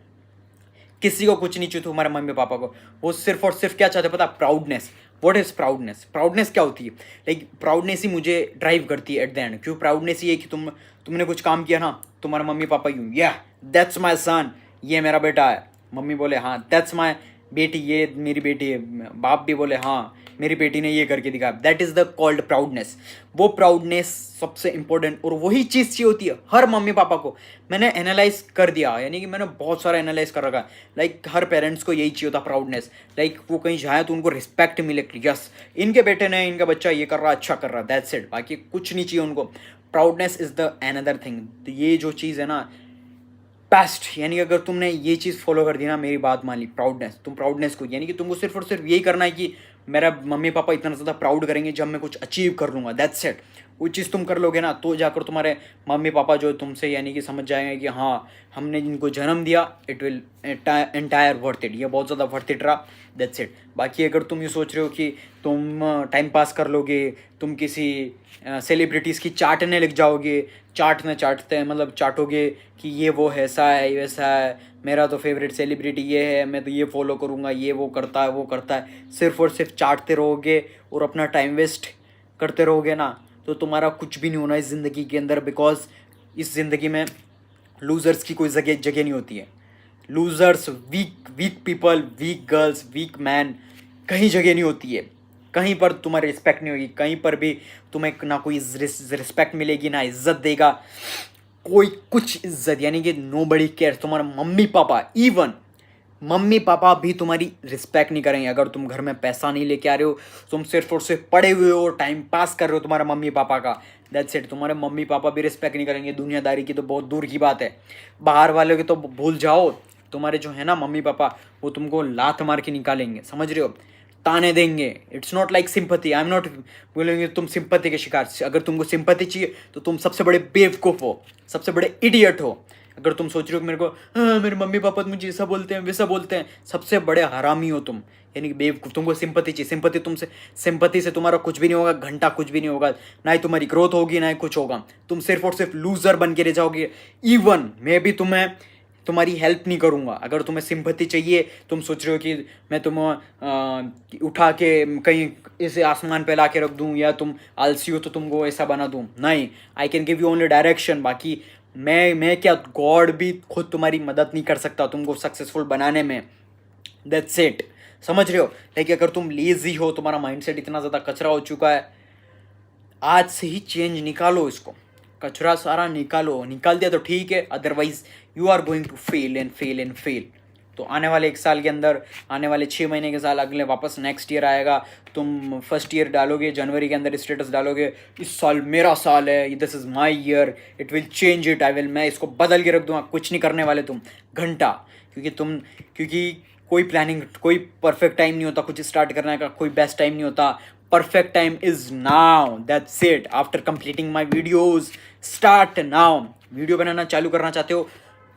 किसी को कुछ नहीं चाहिए तुम्हारे मम्मी पापा को। वो सिर्फ और सिर्फ क्या चाहते पता? Proudness. What is proudness? Proudness क्या होती है? लाइक प्राउडनेस ही मुझे ड्राइव करती है एट द एंड। क्यों प्राउडनेस? ये है कि तुमने कुछ काम किया ना, तुम्हारे मम्मी पापा यूँ, या दैट्स माई सन, ये मेरा बेटा है, मम्मी बोले हाँ दैट्स माई बेटी, ये मेरी बेटी है, बाप भी बोले हाँ मेरी बेटी ने ये करके दिखाया, that is the called proudness. वो प्राउडनेस सबसे इंपॉर्टेंट, और वही चीज़ चाहिए होती है हर मम्मी पापा को। मैंने एनालाइज कर दिया, यानी कि मैंने बहुत सारा एनालाइज कर रखा है। लाइक हर पेरेंट्स को यही चाहिए होता प्राउडनेस। लाइक वो कहीं जाए तो उनको रिस्पेक्ट मिले, यस इनके बेटे ने, इनका बच्चा ये कर रहा, अच्छा कर रहा, दैट्स इट, बाकी कुछ नहीं चाहिए उनको। Proudness is the another thing. तो ये जो चीज़ है ना बेस्ट, यानी कि अगर तुमने ये चीज़ फॉलो कर दी ना, मेरी बात मान ली, प्राउडनेस, तुम प्राउडनेस को, यानी कि तुमको सिर्फ और सिर्फ यही करना है कि मेरा मम्मी पापा इतना ज़्यादा प्राउड करेंगे जब मैं कुछ अचीव कर लूँगा, दैट्स इट। वो चीज़ तुम कर लोगे ना, तो जाकर तुम्हारे मम्मी पापा जो तुमसे यानी कि समझ जाएंगे कि हाँ हमने जिनको जन्म दिया, it will entire worth it, ये बहुत ज़्यादा वर्थ इट रहा, दैट्स इट। बाकी अगर तुम ये सोच रहे हो कि तुम टाइम पास कर लोगे, तुम किसी सेलिब्रिटीज़ की चाटने लग जाओगे, चाटते हैं मतलब चाटोगे कि ये वो है, ऐसा है वैसा है, मेरा तो फेवरेट सेलिब्रिटी ये है, मैं तो ये फॉलो करूँगा, ये वो करता है वो करता है, सिर्फ और सिर्फ चाटते रहोगे और अपना टाइम वेस्ट करते रहोगे ना, तो तुम्हारा कुछ भी नहीं होना इस ज़िंदगी के अंदर। बिकॉज इस ज़िंदगी में लूज़र्स की कोई जगह नहीं होती है। Losers, weak people, weak girls, weak man, कहीं जगह नहीं होती है। कहीं पर तुम्हारी रिस्पेक्ट नहीं होगी, कहीं पर भी तुम्हें ना कोई रिस्पेक्ट मिलेगी, ना इज्जत देगा कोई, कुछ इज्जत, यानी कि नो बडी केयर। तुम्हारा mummy papa, even mummy papa भी तुम्हारी रिस्पेक्ट नहीं करेंगे अगर तुम घर में पैसा नहीं लेके आ रहे हो, तुम सिर्फ और सिर्फ पड़े हुए हो, टाइम पास कर रहे हो तुम्हारे मम्मी पापा का, दैट्स इट। तुम्हारे मम्मी पापा भी रिस्पेक्ट नहीं करेंगे। दुनियादारी की तो बहुत दूर की बात है, बाहर वालों की तो भूल जाओ। तुम्हारे जो है ना मम्मी पापा, वो तुमको लात मार के निकालेंगे, समझ रहे हो, ताने देंगे। It's not like sympathy, I am not बोलेंगे तुम सिंपैथी के शिकार। अगर तुमको सिंपैथी चाहिए तो तुम सबसे बड़े बेवकूफ़ हो, सबसे बड़े इडियट हो। अगर तुम सोच रहे हो कि मेरे को मेरे मम्मी पापा मुझे ऐसा बोलते हैं वैसा बोलते हैं, सबसे बड़े हरामी हो तुम, यानी कि बेवकूफ़। तुमको सिंपैथी चाहिए, सिंपैथी से तुम्हारा कुछ भी नहीं होगा, घंटा कुछ भी नहीं होगा, ना ही तुम्हारी ग्रोथ होगी ना ही कुछ होगा। तुम सिर्फ और सिर्फ लूज़र बन के रह जाओगे। इवन मैं भी तुम्हारी हेल्प नहीं करूँगा। अगर तुम्हें सिंपैथी चाहिए, तुम सोच रहे हो कि मैं तुम्हें उठा के कहीं इसे आसमान पे ला के रख दूँ, या तुम आलसी हो तो तुमको ऐसा बना दूँ, नहीं। आई can give you only direction. बाकी मैं क्या, गॉड भी खुद तुम्हारी मदद नहीं कर सकता तुमको सक्सेसफुल बनाने में, दैट्स इट। समझ रहे हो? लाइक अगर तुम लेजी हो, तुम्हारा माइंडसेट इतना ज़्यादा कचरा हो चुका है, आज से ही चेंज निकालो इसको, कचरा सारा निकालो। निकाल दिया तो ठीक है, otherwise you are going to fail and fail and fail. तो आने वाले 1 साल के अंदर, आने वाले 6 महीने के साल, अगले वापस नेक्स्ट ईयर आएगा, तुम फर्स्ट ईयर डालोगे, जनवरी के अंदर स्टेटस डालोगे, इस साल मेरा साल है, this is my year, it will change it, I will, मैं इसको बदल के रख दूंगा। कुछ नहीं करने वाले तुम घंटा, क्योंकि कोई प्लानिंग, कोई परफेक्ट टाइम नहीं होता कुछ स्टार्ट करने का, कोई बेस्ट टाइम नहीं होता। Perfect time is now, that's it. After completing my videos, start now. Video बनाना चालू करना चाहते हो,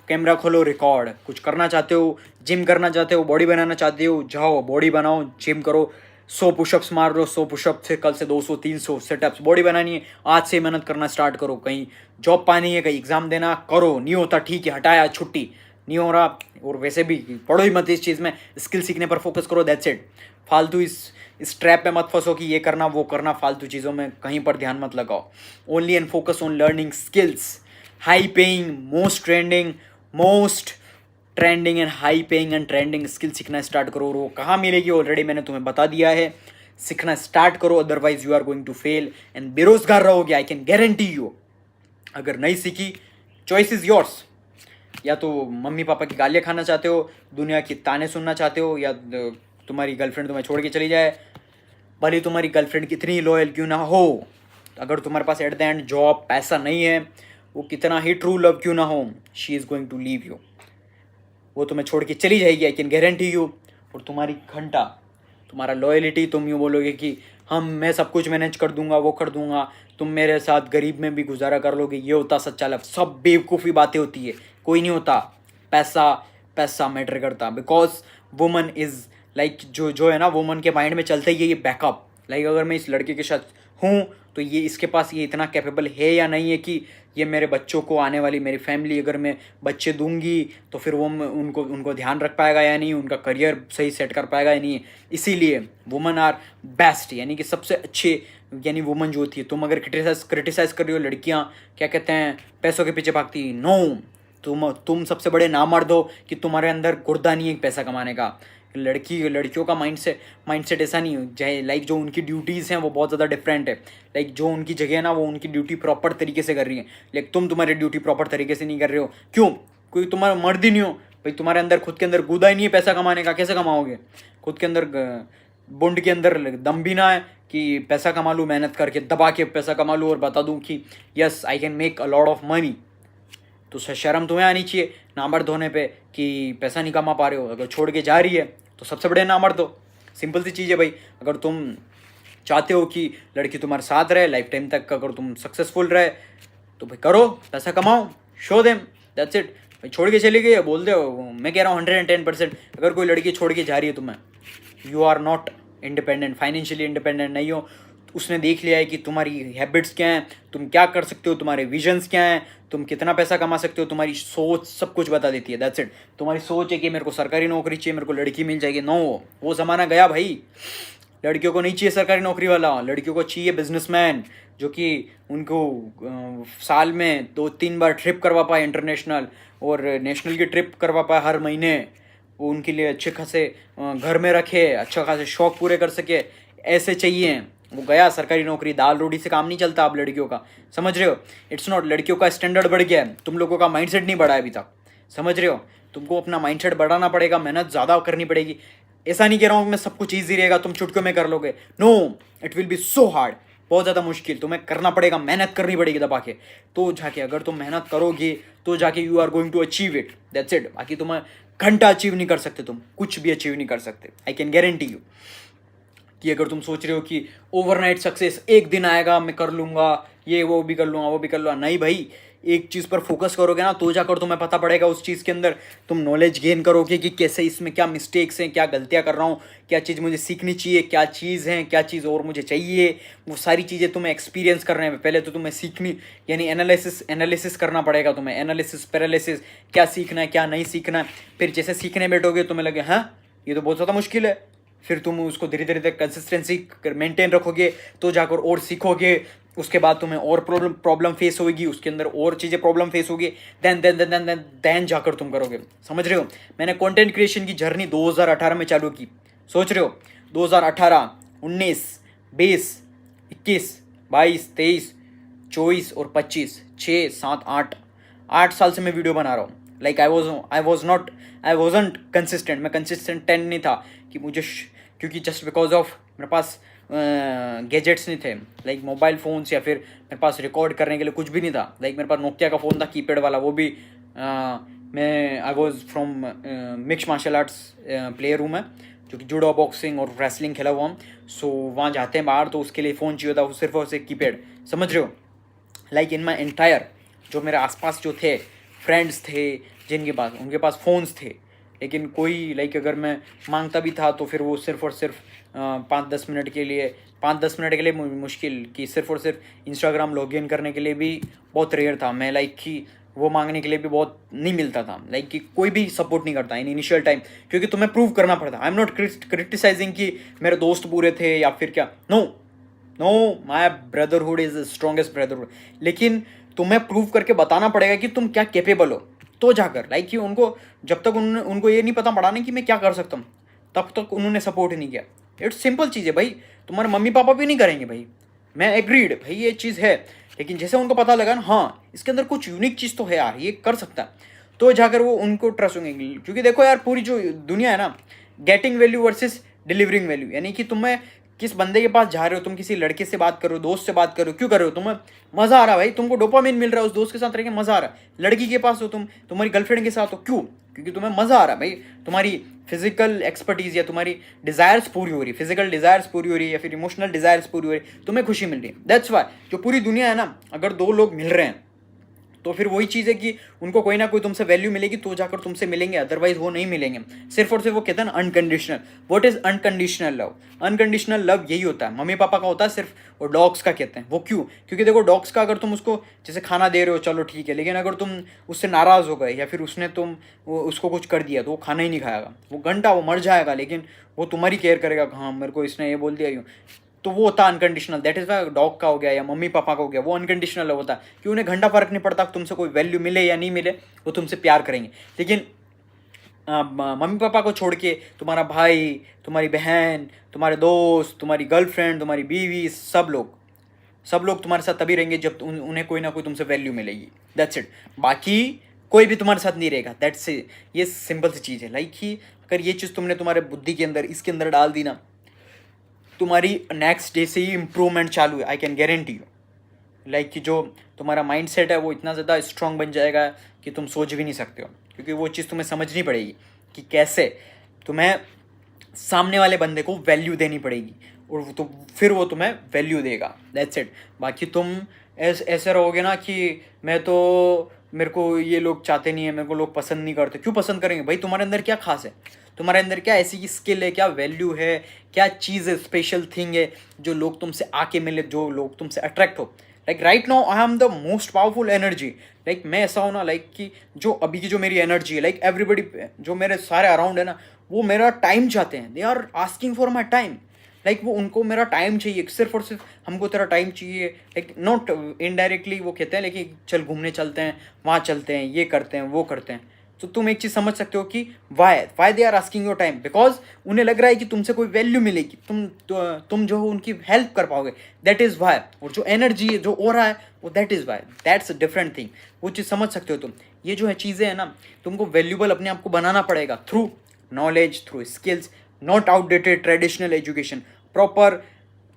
कैमरा खोलो, रिकॉर्ड। कुछ करना चाहते हो, जिम करना चाहते हो, बॉडी बनाना चाहते हो, जाओ बॉडी बनाओ, जिम करो, 100 पुशअप्स मार लो, 100 पुशअप से कल से 200 300 सेटअप्स। बॉडी बनानी है, आज से मेहनत करना स्टार्ट करो। कहीं जॉब पानी है, कहीं एग्जाम देना, करो। नहीं होता ठीक है, हटाया, छुट्टी नहीं हो रहा, और वैसे भी पढ़ो ही मत इस चीज़ में, स्किल सीखने पर फोकस करो, दैट्स इट। फालतू इस ट्रैप पे मत फंसो कि ये करना वो करना, फालतू चीज़ों में कहीं पर ध्यान मत लगाओ। Only and focus on learning skills, high paying, most trending and high paying and trending skill सीखना स्टार्ट करो। और वो कहाँ मिलेगी ऑलरेडी मैंने तुम्हें बता दिया है, सीखना स्टार्ट करो, otherwise you are going to fail and बेरोजगार रहोगे, आई कैन गारंटी यू। अगर नहीं सीखी, चॉइस इज योर्स। या तो मम्मी पापा की गालियाँ खाना चाहते हो, दुनिया की ताने सुनना चाहते हो, या तुम्हारी गर्लफ्रेंड तुम्हें छोड़ के चली जाए, भले तुम्हारी गर्लफ्रेंड कितनी लॉयल क्यों ना हो, अगर तुम्हारे पास एट द एंड जॉब, पैसा नहीं है, वो कितना ही ट्रू लव क्यों ना हो, she is going to leave you. वो तुम्हें छोड़ के चली जाएगी, आई कैन गारंटी यू। और तुम्हारी घंटा, तुम्हारा लॉयलिटी, तुम यूँ बोलोगे कि मैं सब कुछ मैनेज कर दूंगा, वो कर दूंगा, तुम मेरे साथ गरीब में भी गुजारा कर लोगे, ये होता सच्चा लव। सब बेवकूफ़ी बातें होती है, कोई नहीं होता। पैसा मैटर करता, बिकॉज वुमन इज़ लाइक, जो है ना, वुमन के माइंड में चलता ही है ये बैकअप। लाइक अगर मैं इस लड़के के साथ हूँ तो ये इसके पास ये इतना कैपेबल है या नहीं है कि ये मेरे बच्चों को, आने वाली मेरी फैमिली, अगर मैं बच्चे दूंगी तो फिर वो उनको ध्यान रख पाएगा या नहीं, उनका करियर सही सेट कर पाएगा या नहीं। इसीलिए वुमन आर बेस्ट, यानी कि सबसे अच्छे, यानी वुमन जो होती है। तुम अगर क्रिटिसाइज कर रही हो, लड़कियाँ क्या कहते हैं, पैसों के पीछे भागती, नो, तुम सबसे बड़े नामर्द हो कि तुम्हारे अंदर गुर्दा नहीं है पैसा कमाने का। लड़कियों का माइंडसेट ऐसा नहीं है। लाइक जो उनकी ड्यूटीज़ हैं वो बहुत ज़्यादा डिफरेंट है। लाइक जो उनकी जगह है ना, वो उनकी ड्यूटी प्रॉपर तरीके से कर रही है, लेकिन तुम्हारी ड्यूटी प्रॉपर तरीके से नहीं कर रहे हो। क्यों? कोई तुम्हारा मर्द ही नहीं हो भाई, तुम्हारे अंदर खुद के अंदर गुदा ही नहीं है पैसा कमाने का, कैसे कमाओगे? खुद के अंदर बुंड के अंदर दम भी ना है कि पैसा कमा लूँ, मेहनत करके दबा के पैसा कमा लूँ और बता दूँ कि yes I can make a lot of money. तो शर्म तुम्हें आनी चाहिए नामर्द होने पे कि पैसा नहीं कमा पा रहे हो। अगर छोड़ के जा रही है तो सबसे बड़े नामर्द हो। सिंपल सी चीज़ है भाई। अगर तुम चाहते हो कि लड़की तुम्हारे साथ रहे लाइफ टाइम तक, अगर तुम सक्सेसफुल रहे, तो भाई करो, पैसा कमाओ, शो देम, दैट्स इट। भाई छोड़ के चली गई, बोल दे, मैं कह रहा हूँ 110%। अगर कोई लड़की छोड़ के जा रही है तुम्हें, you are not independent, financially independent नहीं हो। उसने देख लिया है कि तुम्हारी हैबिट्स क्या हैं, तुम क्या कर सकते हो, तुम्हारे विजन्स क्या हैं, तुम कितना पैसा कमा सकते हो, तुम्हारी सोच सब कुछ बता देती है, दैट्स इट। तुम्हारी सोच है कि मेरे को सरकारी नौकरी चाहिए, मेरे को लड़की मिल जाएगी, नो, वो ज़माना गया भाई। लड़कियों को नहीं चाहिए सरकारी नौकरी वाला, लड़कियों को चाहिए बिजनेसमैन, जो कि उनको साल में 2-3 बार ट्रिप करवा पाए इंटरनेशनल, और नेशनल की ट्रिप करवा पाए हर महीने। वो उनके लिए अच्छे खासे घर में रखे, अच्छा खासे शौक पूरे कर सके, ऐसे चाहिए। वो गया सरकारी नौकरी, दाल रोटी से काम नहीं चलता अब लड़कियों का, समझ रहे हो? इट्स नॉट, लड़कियों का स्टैंडर्ड बढ़ गया है, तुम लोगों का माइंडसेट नहीं बढ़ा है अभी तक, समझ रहे हो? तुमको अपना माइंडसेट बढ़ाना पड़ेगा, मेहनत ज़्यादा करनी पड़ेगी। ऐसा नहीं कह रहा हूँ मैं सब कुछ ईजी रहेगा, तुम चुटकियों में कर लोगे, no, it will be so hard, बहुत ज़्यादा मुश्किल। तुम्हें करना पड़ेगा, मेहनत करनी पड़ेगी दबा के, तो जाके, अगर तुम मेहनत करोगे तो जाके you are going to achieve it, that's it. बाकी तुम्हें घंटा अचीव नहीं कर सकते, तुम कुछ भी अचीव नहीं कर सकते, आई कैन गारंटी यू। कि अगर तुम सोच रहे हो कि ओवरनाइट सक्सेस एक दिन आएगा, मैं कर लूँगा, ये वो भी कर लूँगा, वो भी कर लूँगा, नहीं भाई। एक चीज़ पर फोकस करोगे ना, तो जाकर तुम्हें पता पड़ेगा उस चीज़ के अंदर। तुम नॉलेज गेन करोगे कि कैसे, इसमें क्या मिस्टेक्स हैं, क्या गलतियाँ कर रहा हूँ, क्या चीज़ मुझे सीखनी चाहिए, क्या चीज़ है, क्या चीज़ और मुझे चाहिए। वो सारी चीज़ें तुम्हें एक्सपीरियंस करने में, पहले तो तुम्हें सीखनी, यानी एनालिसिस करना पड़ेगा तुम्हें, एनालिसिस पैरालिसिस, क्या सीखना है क्या नहीं सीखना है। फिर जैसे सीखने बैठोगे तुम्हें लगे हाँ ये तो बहुत ज़्यादा मुश्किल है, फिर तुम उसको धीरे धीरे तक कंसिस्टेंसी मेंटेन रखोगे तो जाकर और सीखोगे। उसके बाद तुम्हें और प्रॉब्लम फेस होगी, उसके अंदर और चीज़ें प्रॉब्लम फेस होगी, देन जाकर तुम करोगे, समझ रहे हो? मैंने कंटेंट क्रिएशन की जर्नी 2018 में चालू की, सोच रहे हो 2018, 19, 20, 21, 22, 23, 24 और 25, 6, 7, 8 साल से मैं वीडियो बना रहा हूँ। लाइक आई वॉजंट कंसिस्टेंट, मैं कंसिस्टेंट 10 नहीं था कि क्योंकि जस्ट बिकॉज ऑफ मेरे पास गैजेट्स नहीं थे, लाइक मोबाइल फ़ोन्स, या फिर मेरे पास रिकॉर्ड करने के लिए कुछ भी नहीं था। लाइक मेरे पास नोकिया का फ़ोन था, कीपैड वाला, वो भी मैं I was from mix martial arts player हूँ मैं, जो कि जूडो, बॉक्सिंग और रेसलिंग खेला हुआ हूँ। सो वहाँ जाते हैं बाहर तो उसके लिए फ़ोन चाहिए था, वो सिर्फ और सिर्फ कीपैड, समझ रहे हो। लाइक इन माई एंटायर, जो मेरे आसपास जो थे फ्रेंड्स थे जिनके पास, उनके पास फ़ोन्स थे, लेकिन कोई लाइक अगर मैं मांगता भी था तो फिर वो सिर्फ और सिर्फ 5-10 मिनट के लिए, 5-10 मिनट के लिए मुश्किल, कि सिर्फ और सिर्फ इंस्टाग्राम लॉगिन करने के लिए भी बहुत रेयर था मैं, लाइक कि वो मांगने के लिए भी बहुत नहीं मिलता था, लाइक कि कोई भी सपोर्ट नहीं करता इन इनिशियल टाइम, क्योंकि तुम्हें प्रूव करना पड़ता। आई एम नॉट क्रिटिसाइजिंग कि मेरे दोस्त बुरे थे या फिर क्या, no no, my brotherhood is the strongest brotherhood, लेकिन तुम्हें प्रूव करके बताना पड़ेगा कि तुम क्या कैपेबल हो, तो जाकर लाइक कि उनको जब तक उनको ये नहीं पता पड़ा ना कि मैं क्या कर सकता हूँ, तब तक उन्होंने सपोर्ट ही नहीं किया। इट्स सिंपल चीज़ है भाई, तुम्हारे मम्मी पापा भी नहीं करेंगे भाई, मैं एग्रीड भाई ये चीज़ है, लेकिन जैसे उनको पता लगा ना हाँ इसके अंदर कुछ यूनिक चीज़ तो है यार, ये कर सकता है, तो जाकर वो उनको ट्रस्ट होंगे। क्योंकि देखो यार, पूरी जो दुनिया है ना, getting value versus delivering value, यानी कि तुम्हें किस बंदे के पास जा रहे हो, तुम किसी लड़के से बात करो, दोस्त से बात करो, क्यों कर रहे हो, तुम्हें मज़ा आ रहा है भाई, तुमको डोपामिन मिल रहा है, उस दोस्त के साथ रह के मज़ा आ रहा है। लड़की के पास हो तुम, तुम्हारी गर्लफ्रेंड के साथ हो, क्यों, क्योंकि तुम्हें मज़ा आ रहा है भाई, तुम्हारी फिजिकल एक्सपर्टीज या तुम्हारी डिज़ायर्स पूरी हो रही है, फिजिकल डिज़ायर्स पूरी हो रही है, या फिर इमोशनल डिज़ायर्स पूरी हो रही है, तुम्हें खुशी मिल रही है। दैट्स वाई जो पूरी दुनिया है ना, अगर दो लोग मिल रहे हैं तो फिर वही चीज़ है कि उनको कोई ना कोई तुमसे वैल्यू मिलेगी तो जाकर तुमसे मिलेंगे, अदरवाइज वो नहीं मिलेंगे। सिर्फ और सिर्फ वो कहते हैं ना unconditional, what is unconditional love, unconditional love यही होता है, मम्मी पापा का होता है सिर्फ, और डॉग्स का कहते हैं। वो क्यों, क्योंकि देखो डॉग्स का अगर तुम उसको जैसे खाना दे रहे हो चलो ठीक है, लेकिन अगर तुम उससे नाराज़ हो गए या फिर उसने उसको कुछ कर दिया तो वो खाना ही नहीं खाएगा, वो घंटा वो मर जाएगा, लेकिन वो तुम्हारी केयर करेगा, हाँ मेरे को इसने ये बोल दिया यूँ, तो वो होता है unconditional. That is why dog का हो गया या मम्मी पापा का हो गया, वो अनकंडीशनल होता है कि उन्हें घंटा फर्क नहीं पड़ता तुमसे कोई वैल्यू मिले या नहीं मिले, वो तुमसे प्यार करेंगे। लेकिन मम्मी पापा को छोड़ के तुम्हारा भाई, तुम्हारी बहन, तुम्हारे दोस्त, तुम्हारी गर्लफ्रेंड, तुम्हारी बीवी, सब लोग तुम्हारे साथ तभी रहेंगे जब उन्हें कोई ना कोई तुमसे वैल्यू मिलेगी। दैट्स इट, बाकी कोई भी तुम्हारे साथ नहीं रहेगा। दैट्स ये सिंपल सी चीज़ है। लाइक कि अगर ये चीज़ तुमने तुम्हारे बुद्धि के अंदर इसके अंदर डाल दी ना, तुम्हारी नेक्स्ट डे से ही इम्प्रूवमेंट चालू है, I can guarantee you. Like कि जो तुम्हारा माइंड सेट है वो इतना ज़्यादा स्ट्रॉन्ग बन जाएगा कि तुम सोच भी नहीं सकते हो, क्योंकि वो चीज़ तुम्हें समझनी पड़ेगी कि कैसे तुम्हें सामने वाले बंदे को वैल्यू देनी पड़ेगी, और तो फिर वो तुम्हें वैल्यू देगा। That's it. बाकी तुम ऐसे रहोगे ना कि मेरे को ये लोग चाहते नहीं है, मेरे को लोग पसंद नहीं करते, क्यों पसंद करेंगे भाई, तुम्हारे अंदर क्या खास है, तुम्हारे अंदर क्या ऐसी स्किल है, क्या वैल्यू है, क्या चीज़ है, स्पेशल थिंग है जो लोग तुमसे आके मिले, जो लोग तुमसे अट्रैक्ट हो। Like right now I am the most powerful energy. Like मैं ऐसा हूँ ना, लाइक कि जो अभी की जो मेरी एनर्जी है, लाइक एवरीबडी जो मेरे सारे अराउंड है ना, वो मेरा टाइम चाहते हैं, they are asking for my time. Like वो उनको मेरा टाइम चाहिए, सिर्फ और सिर्फ हमको तेरा टाइम चाहिए। लाइक नॉट इनडायरेक्टली वो कहते हैं, लेकिन चल घूमने चलते हैं, वहाँ चलते हैं, ये करते हैं, वो करते हैं। तो तुम एक चीज़ समझ सकते हो कि why they are asking your time, because उन्हें लग रहा है कि तुमसे कोई वैल्यू मिलेगी, तुम जो हो उनकी हेल्प कर पाओगे, दैट इज़ वाई। और जो एनर्जी है, जो हो रहा है, वो that is Y, that's a different thing. वो चीज़ समझ सकते हो तुम। ये जो है चीज़ें हैं ना, तुमको वैल्यूबल अपने आप को बनाना पड़ेगा through knowledge, through skills, not outdated traditional education, proper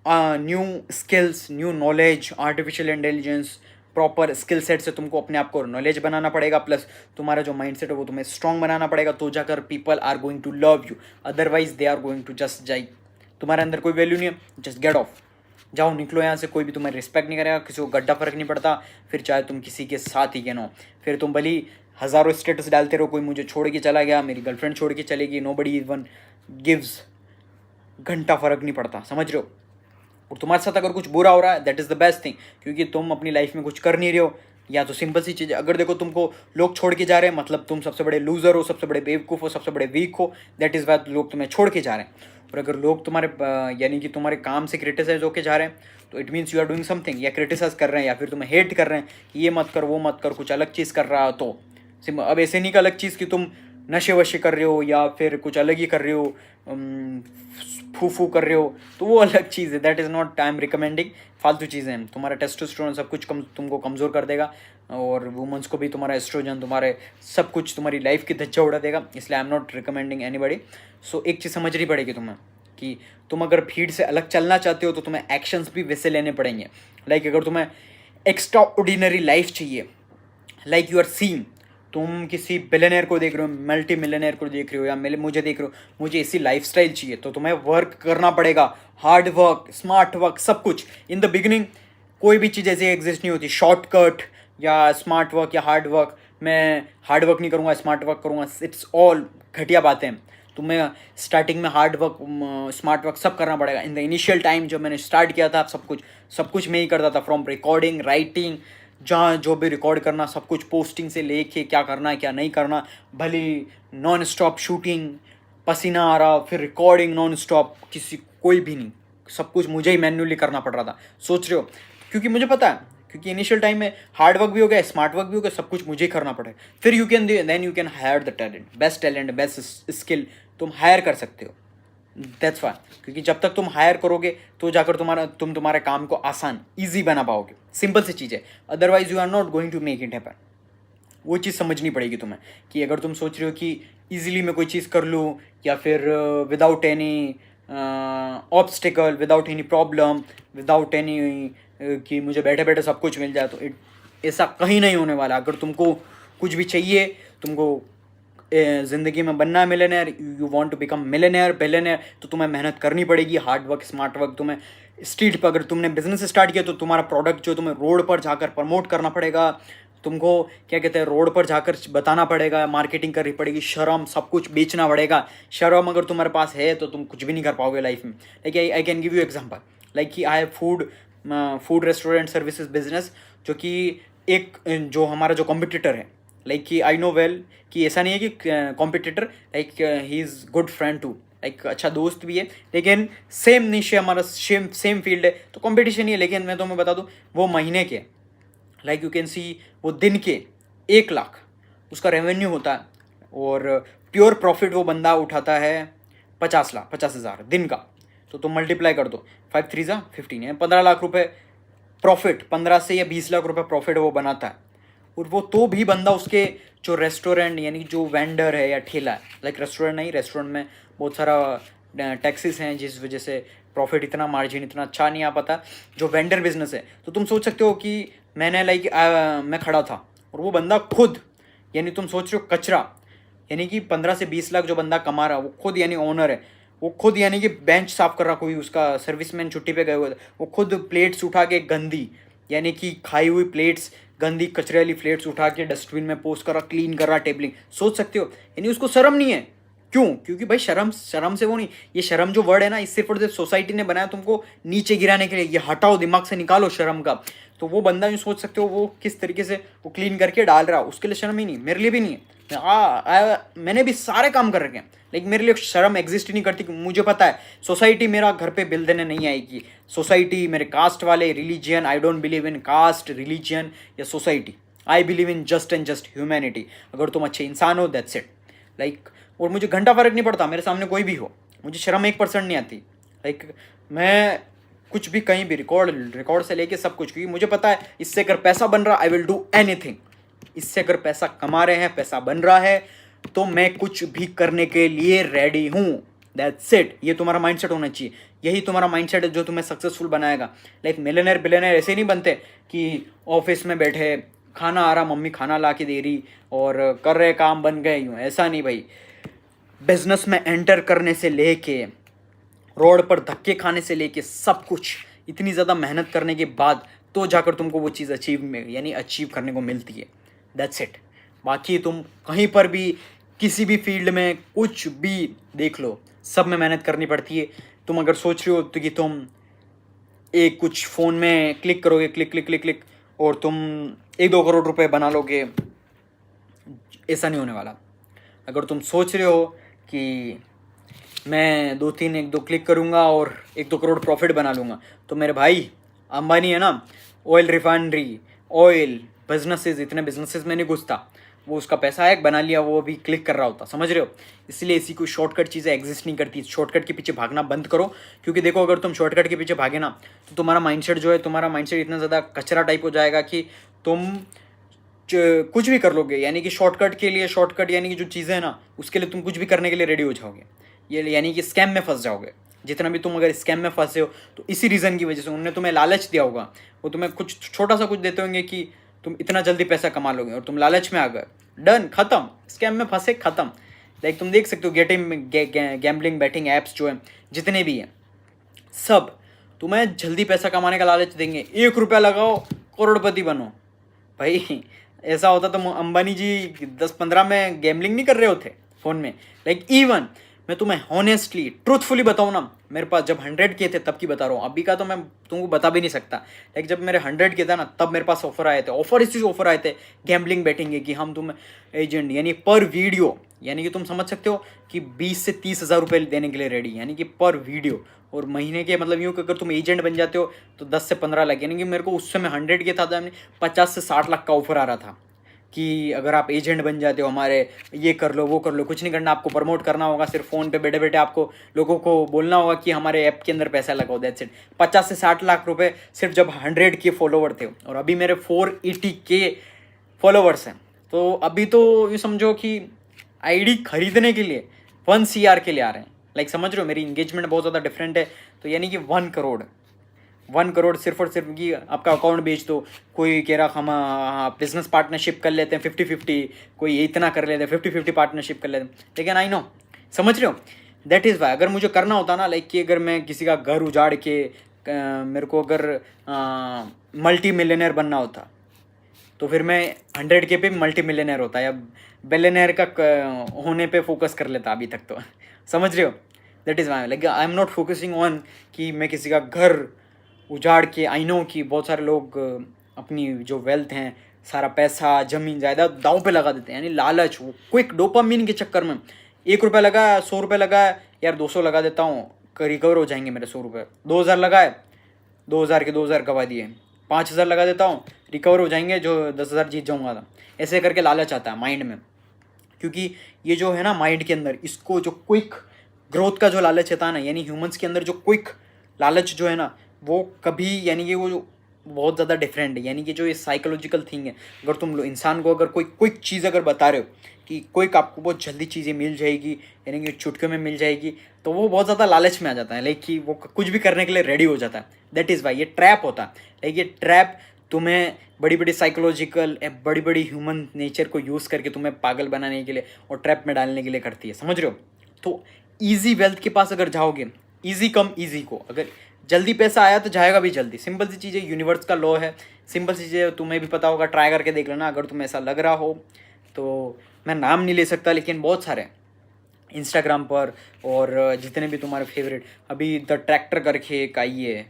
new skills, new knowledge, artificial intelligence, proper skill set से तुमको अपने आप को नॉलेज बनाना पड़ेगा, प्लस तुम्हारा जो माइंड सेट है वो तुम्हें स्ट्रॉन्ग बनाना पड़ेगा, तो जाकर people are going to love you, otherwise they are going to just जाई। तुम्हारे अंदर कोई वैल्यू नहीं है, जस्ट गेट ऑफ, जाओ निकलो यहाँ से, कोई भी तुम्हें रिस्पेक्ट नहीं करेगा, किसी को गड्ढा फर्क नहीं पड़ता, फिर चाहे तुम किसी के साथ ही कहना हो, फिर तुम भली हज़ारों स्टेटस डालते रहो, कोई मुझे छोड़ के चला गया, मेरी गर्लफ्रेंड छोड़ के चलेगी, नोबडी इवन गिव्स, घंटा फर्क नहीं पड़ता, समझ रहे हो। और तुम्हारे साथ अगर कुछ बुरा हो रहा है, that is the best thing, क्योंकि तुम अपनी लाइफ में कुछ कर नहीं रहे हो। या तो सिंपल सी चीज़, अगर देखो तुमको लोग छोड़ के जा रहे हैं, मतलब तुम सबसे बड़े लूज़र हो, सबसे बड़े बेवकूफ़ हो, सबसे बड़े वीक हो, दैट इज़ वाई लोग तुम्हें छोड़ के जा रहे हैं। और अगर लोग तुम्हारे यानी कि तुम्हारे काम से क्रिटिसाइज होके जा रहे हैं, तो it means you are doing something, या क्रिटिसाइज कर रहे हैं, या फिर तुम्हें हेट कर रहे हैं कि ये मत कर, वो मत कर, कुछ अलग चीज़ कर रहा हो। तो अब ऐसे नहीं का अलग चीज़ कि तुम नशे वशे कर रहे हो या फिर कुछ अलग ही कर रहे हो, फू फू कर रहे हो, तो वो अलग चीज़ है, that is not I am recommending. फालतू चीज़ें हैं, तुम्हारा टेस्टोस्टेरोन सब कुछ तुमको कमज़ोर कर देगा, और वुमेंस को भी तुम्हारा एस्ट्रोजन, तुम्हारे सब कुछ, तुम्हारी लाइफ की धज्जा उड़ा देगा, इसलिए I am not recommending anybody. So एक चीज़ समझनी पड़ेगी तुम्हें कि तुम अगर भीड़ से अलग चलना चाहते हो तो तुम्हें एक्शंस भी वैसे लेने पड़ेंगे। लाइक अगर तुम्हें एक्स्ट्रा ऑर्डिनरी लाइफ चाहिए, लाइक यू आर सीइंग, तुम किसी बिलियनर को देख रहे हो, मल्टी मिलियनर को देख रहे हो, या मुझे देख रहे हो, मुझे ऐसी लाइफस्टाइल चाहिए, तो तुम्हें वर्क करना पड़ेगा, हार्ड वर्क, स्मार्ट वर्क, सब कुछ। इन द बिगिनिंग कोई भी चीज़ ऐसी एग्जिस्ट नहीं होती, शॉर्टकट या स्मार्ट वर्क या हार्ड वर्क। मैं हार्ड वर्क नहीं करूँगा, स्मार्ट वर्क करूँगा, इट्स ऑल घटिया बातें हैं। तुम्हें स्टार्टिंग में हार्ड वर्क, स्मार्ट वर्क सब करना पड़ेगा। इन द इनिशियल टाइम जब मैंने स्टार्ट किया था, सब कुछ मैं ही करता था, फ्रॉम रिकॉर्डिंग, राइटिंग, जहाँ जो भी रिकॉर्ड करना सब कुछ, पोस्टिंग से लेके क्या करना है क्या नहीं करना, भले नॉन स्टॉप शूटिंग, पसीना आ रहा, फिर रिकॉर्डिंग नॉन स्टॉप, किसी कोई भी नहीं, सब कुछ मुझे ही मैन्युअली करना पड़ रहा था। सोच रहे हो, क्योंकि मुझे पता है, क्योंकि इनिशियल टाइम में हार्ड वर्क भी हो गया, स्मार्ट वर्क भी हो गया, सब कुछ मुझे ही करना पड़ेगा। फिर you can hire the talent, best skill तुम हायर कर सकते हो। दैट्स वाई, क्योंकि जब तक तुम हायर करोगे तो जाकर तुम्हारे काम को आसान, ईजी बना पाओगे। सिंपल सी चीज़ है, otherwise you are not going to make it happen. वो चीज़ समझनी पड़ेगी तुम्हें कि अगर तुम सोच रहे हो कि ईजिली मैं कोई चीज़ कर लूँ, या फिर without any obstacle, without any problem, without any कि मुझे बैठे बैठे सब कुछ मिल जाए, तो ऐसा कहीं नहीं होने वाला। अगर तुमको कुछ भी चाहिए, तुमको ज़िंदगी में बनना है millionaire, you want to become millionaire, billionaire, तो तुम्हें मेहनत करनी पड़ेगी, हार्ड वर्क, स्मार्ट वर्क। तुम्हें स्ट्रीट पर, अगर तुमने बिजनेस स्टार्ट किया तो तुम्हारा प्रोडक्ट जो तुम्हें रोड पर जाकर प्रमोट करना पड़ेगा, तुमको क्या कहते हैं, रोड पर जाकर बताना पड़ेगा, मार्केटिंग करनी पड़ेगी, शर्म, सब कुछ बेचना पड़ेगा। शर्म अगर तुम्हारे पास है तो तुम कुछ भी नहीं कर पाओगे लाइफ में। Like I can give you example, like कि I have food restaurant services business, जो कि एक जो हमारा जो कॉम्पिटिटर है, लाइक कि आई नो वेल कि ऐसा नहीं है कि competitor, like he is good friend too, like अच्छा दोस्त भी है, लेकिन सेम निश है हमारा, सेम फील्ड है, तो कंपटीशन ही है। लेकिन मैं तुम्हें बता दूँ, वो महीने के, लाइक यू कैन सी, वो दिन के 1 लाख उसका रेवेन्यू होता है, और प्योर प्रॉफिट वो बंदा उठाता है 50,000 दिन का। तो तुम मल्टीप्लाई कर दो, 5 3 15 है, 15 लाख रुपए प्रॉफिट, 15 से या 20 लाख रुपए प्रॉफिट वो बनाता है। और वो तो भी बंदा उसके जो रेस्टोरेंट, यानी जो वेंडर है या ठेला है, लाइक रेस्टोरेंट नहीं, रेस्टोरेंट में बहुत सारा टैक्सेस हैं, जिस वजह से प्रॉफिट इतना, मार्जिन इतना अच्छा नहीं आ पाता। जो वेंडर बिजनेस है, तो तुम सोच सकते हो कि मैंने मैं खड़ा था और वो बंदा खुद, यानी तुम सोच रहे हो कचरा, यानी कि 15 से 20 लाख जो बंदा कमा रहा है वो खुद, यानी ओनर है, वो खुद, यानी कि बेंच साफ कर रहा, कोई उसका सर्विसमैन छुट्टी पे गए हुए थे, वो खुद प्लेट्स उठा के गंदी, यानी कि खाई हुई प्लेट्स, गंदी कचरे वाली प्लेट्स उठा के डस्टबिन में पोस्ट कर रहा, क्लीन कर रहा, टेबलिंग। सोच सकते हो, यानी उसको शर्म नहीं है। क्यों? क्योंकि भाई शर्म से वो नहीं, ये शर्म जो वर्ड है ना, इससे फिर सोसाइटी ने बनाया तुमको नीचे गिराने के लिए, ये हटाओ, दिमाग से निकालो शर्म का। तो वो बंदा यूँ सोच सकते हो वो किस तरीके से वो क्लीन करके डाल रहा, उसके लिए शर्म ही नहीं, मेरे लिए भी नहीं है। मैंने भी सारे काम कर रखे हैं, लेकिन मेरे लिए शर्म एग्जिस्ट ही नहीं करती। मुझे पता है सोसाइटी मेरा घर पे बिल देने नहीं आएगी, सोसाइटी मेरे कास्ट वाले, religion, I don't believe in caste, religion या society, I believe in just and just humanity. अगर तुम अच्छे इंसान हो, दैट्स इट। लाइक, और मुझे घंटा फर्क नहीं पड़ता, मेरे सामने कोई भी हो, मुझे शर्म 1% नहीं आती। लाइक मैं कुछ भी, कहीं भी, रिकॉर्ड से लेके सब कुछ, क्योंकि मुझे पता है इससे अगर पैसा बन रहा, आई विल डू एनीथिंग। इससे अगर पैसा कमा रहे हैं, पैसा बन रहा है, तो मैं कुछ भी करने के लिए रेडी हूँ। That's it. ये तुम्हारा माइंडसेट होना चाहिए, यही तुम्हारा माइंडसेट है जो तुम्हें सक्सेसफुल बनाएगा। लाइक मिलियनेयर बिलियनेयर ऐसे नहीं बनते कि ऑफिस में बैठे, खाना आ रहा, मम्मी खाना ला के दे रही और कर रहे, काम बन गए, यूँ ऐसा नहीं भाई। बिजनेस में एंटर करने से लेके, रोड पर धक्के खाने से लेके, सब कुछ इतनी ज़्यादा मेहनत करने के बाद तो जाकर तुमको वो चीज़ अचीव करने को मिलती है। That's it. बाकी तुम कहीं पर भी, किसी भी फील्ड में कुछ भी देख लो, सब में मेहनत करनी पड़ती है। तुम अगर सोच रहे हो तो कि तुम एक कुछ फ़ोन में क्लिक करोगे, क्लिक क्लिक क्लिक क्लिक, और तुम 1-2 करोड़ रुपए बना लोगे, ऐसा नहीं होने वाला। अगर तुम सोच रहे हो कि मैं 1-2 क्लिक करूँगा और 1-2 करोड़ प्रॉफिट बना लूँगा, तो मेरे भाई अंबानी है ना, ऑयल रिफाइनरी, ऑयल बिजनेसेस, इतने बिजनेसेस में नहीं घुसता, वो उसका पैसा आया, बना लिया, वो अभी क्लिक कर रहा होता, समझ रहे हो। इसलिए इसी कोई शॉर्टकट चीज़ें एग्जिस्ट नहीं करती। शॉर्टकट के पीछे भागना बंद करो, क्योंकि देखो अगर तुम शॉर्टकट के पीछे भागे ना तो तुम्हारा माइंडसेट जो है, तुम्हारा माइंडसेट इतना ज़्यादा कचरा टाइप हो जाएगा कि तुम कुछ भी कर लोगे। यानी कि शॉर्टकट के लिए, शॉर्टकट यानी कि जो चीज़ें हैं ना उसके लिए तुम कुछ भी करने के लिए रेडी हो जाओगे। ये यानी कि स्कैम में फंस जाओगे। जितना भी तुम अगर स्कैम में फंसे हो तो इसी रीज़न की वजह से उन्होंने तुम्हें लालच दिया होगा। वो तुम्हें कुछ छोटा सा कुछ देते होंगे कि तुम इतना जल्दी पैसा कमा लोगे, और तुम लालच में आ गए, डन, खत्म, स्कैम में फंसे, खत्म। लाइक तुम देख सकते हो गैम्बलिंग बैटिंग ऐप्स जो है जितने भी हैं, सब तुम्हें जल्दी पैसा कमाने का लालच देंगे। 1 रुपया लगाओ, करोड़पति बनो। भाई ऐसा होता तो अंबानी जी 10-15 में गैम्बलिंग नहीं कर रहे होते फ़ोन में। लाइक इवन मैं तुम्हें हॉनेस्टली ट्रूथफुली बताऊँ ना, मेरे पास जब 100 के थे तब की बता रहा हूँ, अभी का तो मैं तुमको बता भी नहीं सकता। लाइक जब मेरे 100 के था ना तब मेरे पास ऑफर आए थे, ऑफर आए थे गैम्बलिंग बैटिंग के, कि हम तुम्हें एजेंट यानी पर वीडियो, यानी कि तुम समझ सकते हो कि 20 से 30 हज़ार रुपये देने के लिए रेडी, यानी कि पर वीडियो। और महीने के मतलब यूँ कि अगर तुम एजेंट बन जाते हो तो 10 से 15 लाख, यानी कि मेरे को उस समय 100 के था तो 50 से 60 लाख का ऑफर आ रहा था कि अगर आप एजेंट बन जाते हो हमारे, ये कर लो वो कर लो, कुछ नहीं करना, आपको प्रमोट करना होगा, सिर्फ फ़ोन पे बैठे बैठे आपको लोगों को बोलना होगा कि हमारे ऐप के अंदर पैसा लगाओ, दैट्स इट। 50 से 60 लाख रुपए सिर्फ जब 100 के फॉलोवर थे, और अभी मेरे 480 के फॉलोवर्स हैं। तो अभी तो ये समझो कि आईडी खरीदने के लिए 1 CR के लिए आ रहे हैं। लाइक समझ रहे हो, मेरी इंगेजमेंट बहुत ज़्यादा डिफरेंट है। तो यानी कि 1 करोड़ सिर्फ और सिर्फ कि आपका अकाउंट बेच दो। कोई कह रहा हम बिजनेस पार्टनरशिप कर लेते हैं 50-50, कोई इतना कर लेते हैं 50-50 पार्टनरशिप कर लेते हैं। लेकिन आई नो, समझ रहे हो, दैट इज़ वाई अगर मुझे करना होता ना, लाइक कि अगर मैं किसी का घर उजाड़ के मेरे को अगर मल्टी मिलियनर बनना होता तो फिर मैं 100 के पे मल्टी मिलियनर होता, या बिलियनर का होने पे फोकस कर लेता अभी तक तो। समझ रहे हो, that is why like I am not focusing on कि मैं किसी का घर उजाड़ के। आई नो कि बहुत सारे लोग अपनी जो वेल्थ हैं, सारा पैसा, ज़मीन जायदाद दांव पे लगा देते हैं, यानी लालच, वो क्विक डोपामिन के चक्कर में। 1 रुपया लगाया, 100 रुपये लगाया, यार 200 लगा देता हूँ, रिकवर हो जाएंगे मेरे 100 रुपये। 2000 लगाए, 2000 के 2000 गवा दिए। 5000 लगा देता हूँ, रिकवर हो जाएंगे, जो 10,000 जीत जाऊँगा था। ऐसे करके लालच आता है माइंड में, क्योंकि ये जो है ना माइंड के अंदर, इसको जो क्विक ग्रोथ का जो लालच आता है ना, यानी ह्यूमंस के अंदर जो क्विक लालच जो है ना, वो कभी, यानी कि वो जो बहुत ज़्यादा डिफरेंट है। यानी कि जो ये साइकोलॉजिकल थिंग है, अगर तुम इंसान को अगर कोई क्विक चीज़ अगर बता रहे हो कि क्विक आपको बहुत जल्दी चीज़ें मिल जाएगी, यानी कि चुटकियों में मिल जाएगी, तो वो बहुत ज़्यादा लालच में आ जाता है। लाइक कि वो कुछ भी करने के लिए रेडी हो जाता है। दैट इज़ वाई ये ट्रैप होता है। लाइक ये ट्रैप तुम्हें बड़ी बड़ी साइकोलॉजिकल, बड़ी बड़ी ह्यूमन नेचर को यूज़ करके तुम्हें पागल बनाने के लिए और ट्रैप में डालने के लिए करती है, समझ रहे हो। तो ईजी वेल्थ के पास अगर जाओगे, ईजी कम ईजी को, अगर जल्दी पैसा आया तो जाएगा भी जल्दी। सिंपल सी चीज़ें, यूनिवर्स का लॉ है, सिंपल सी चीज़ें, तुम्हें भी पता होगा, ट्राई करके देख लेना अगर तुम्हें ऐसा लग रहा हो तो। मैं नाम नहीं ले सकता, लेकिन बहुत सारे इंस्टाग्राम पर और जितने भी तुम्हारे फेवरेट, अभी द ट्रैक्टर करके एक आई है,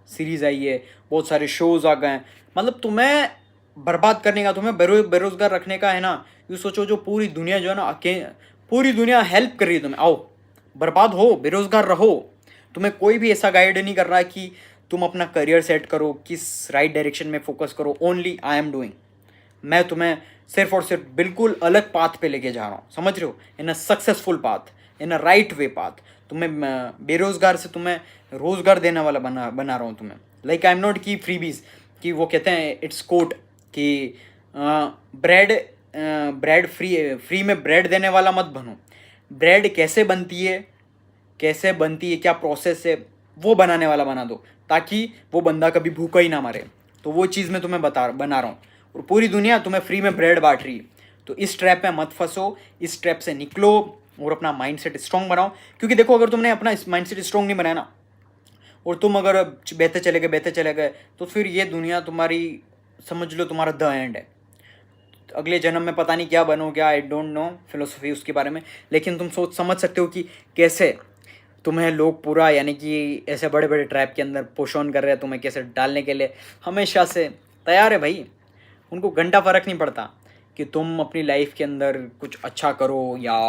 सीरीज़ आई है, बहुत सारे शोज़ आ गए हैं। मतलब तुम्हें बर्बाद करने का, तुम्हें बेरोज़गार रखने का है ना। ये सोचो जो पूरी दुनिया जो है ना, पूरी दुनिया हेल्प कर रही है तुम्हें, आओ बर्बाद हो, बेरोज़गार रहो। तुम्हें कोई भी ऐसा गाइड नहीं कर रहा है कि तुम अपना करियर सेट करो, किस राइट डायरेक्शन में फोकस करो। ओनली आई एम डूइंग, मैं तुम्हें सिर्फ और सिर्फ बिल्कुल अलग पाथ पे लेके जा रहा हूँ, समझ रहे हो, in a successful path, in a right way path. तुम्हें बेरोज़गार से तुम्हें रोज़गार देने वाला बना रहा हूँ तुम्हें। लाइक आई एम नॉट की फ्रीबीज, कि वो कहते हैं इट्स कोट कि ब्रेड फ्री में ब्रेड देने वाला मत बनो। ब्रेड कैसे बनती है, क्या प्रोसेस है, वो बनाने वाला बना दो, ताकि वो बंदा कभी भूखा ही ना मरे। तो वो चीज़ मैं तुम्हें बना रहा हूँ, और पूरी दुनिया तुम्हें फ्री में ब्रेड बांट रही है। तो इस ट्रैप में मत फंसो, इस ट्रैप से निकलो और अपना माइंडसेट स्ट्रॉन्ग बनाओ। क्योंकि देखो, अगर तुमने अपना माइंडसेट स्ट्रॉन्ग नहीं बनाया ना, और तुम अगर बहते चले गए तो फिर ये दुनिया तुम्हारी, समझ लो तुम्हारा द एंड है। अगले जन्म में पता नहीं क्या बनोगे, आई डोंट नो फिलोसफी उसके बारे में, लेकिन तुम सोच समझ सकते हो कि कैसे तुम्हें लोग पूरा, यानी कि ऐसे बड़े बड़े ट्रैप के अंदर पुश ऑन कर रहे हैं, तुम्हें कैसे डालने के लिए हमेशा से तैयार है भाई। उनको घंटा फ़र्क नहीं पड़ता कि तुम अपनी लाइफ के अंदर कुछ अच्छा करो या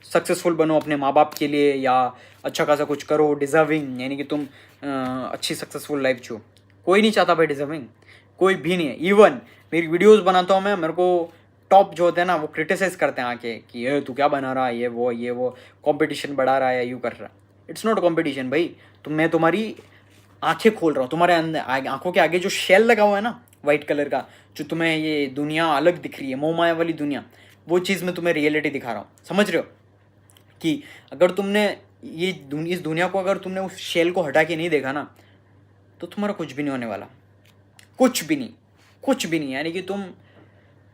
सक्सेसफुल बनो अपने माँ बाप के लिए, या अच्छा खासा कुछ करो डिज़र्विंग, यानी कि तुम अच्छी सक्सेसफुल लाइफ जियो। कोई नहीं चाहता भाई डिज़र्विंग, कोई भी नहीं है। इवन मेरी वीडियोस बनाता हूँ मैं, मेरे को टॉप जो होते हैं ना वो क्रिटिसाइज करते हैं आके कि ये तू क्या बना रहा है, ये वो कंपटीशन बढ़ा रहा है, यूँ कर रहा है। इट्स नॉट कंपटीशन भाई। मैं तुम्हारी आंखें खोल रहा हूँ, तुम्हारे अंदर आंखों के आगे जो शेल लगा हुआ है ना वाइट कलर का, जो तुम्हें ये दुनिया अलग दिख रही है, मोह माया वाली दुनिया, वो चीज़ मैं तुम्हें रियलिटी दिखा रहा हूँ। समझ रहे हो कि अगर तुमने इस दुनिया को अगर तुमने उस शेल को हटा के नहीं देखा ना, तो तुम्हारा कुछ भी नहीं होने वाला, कुछ भी नहीं, कुछ भी नहीं। यानी कि तुम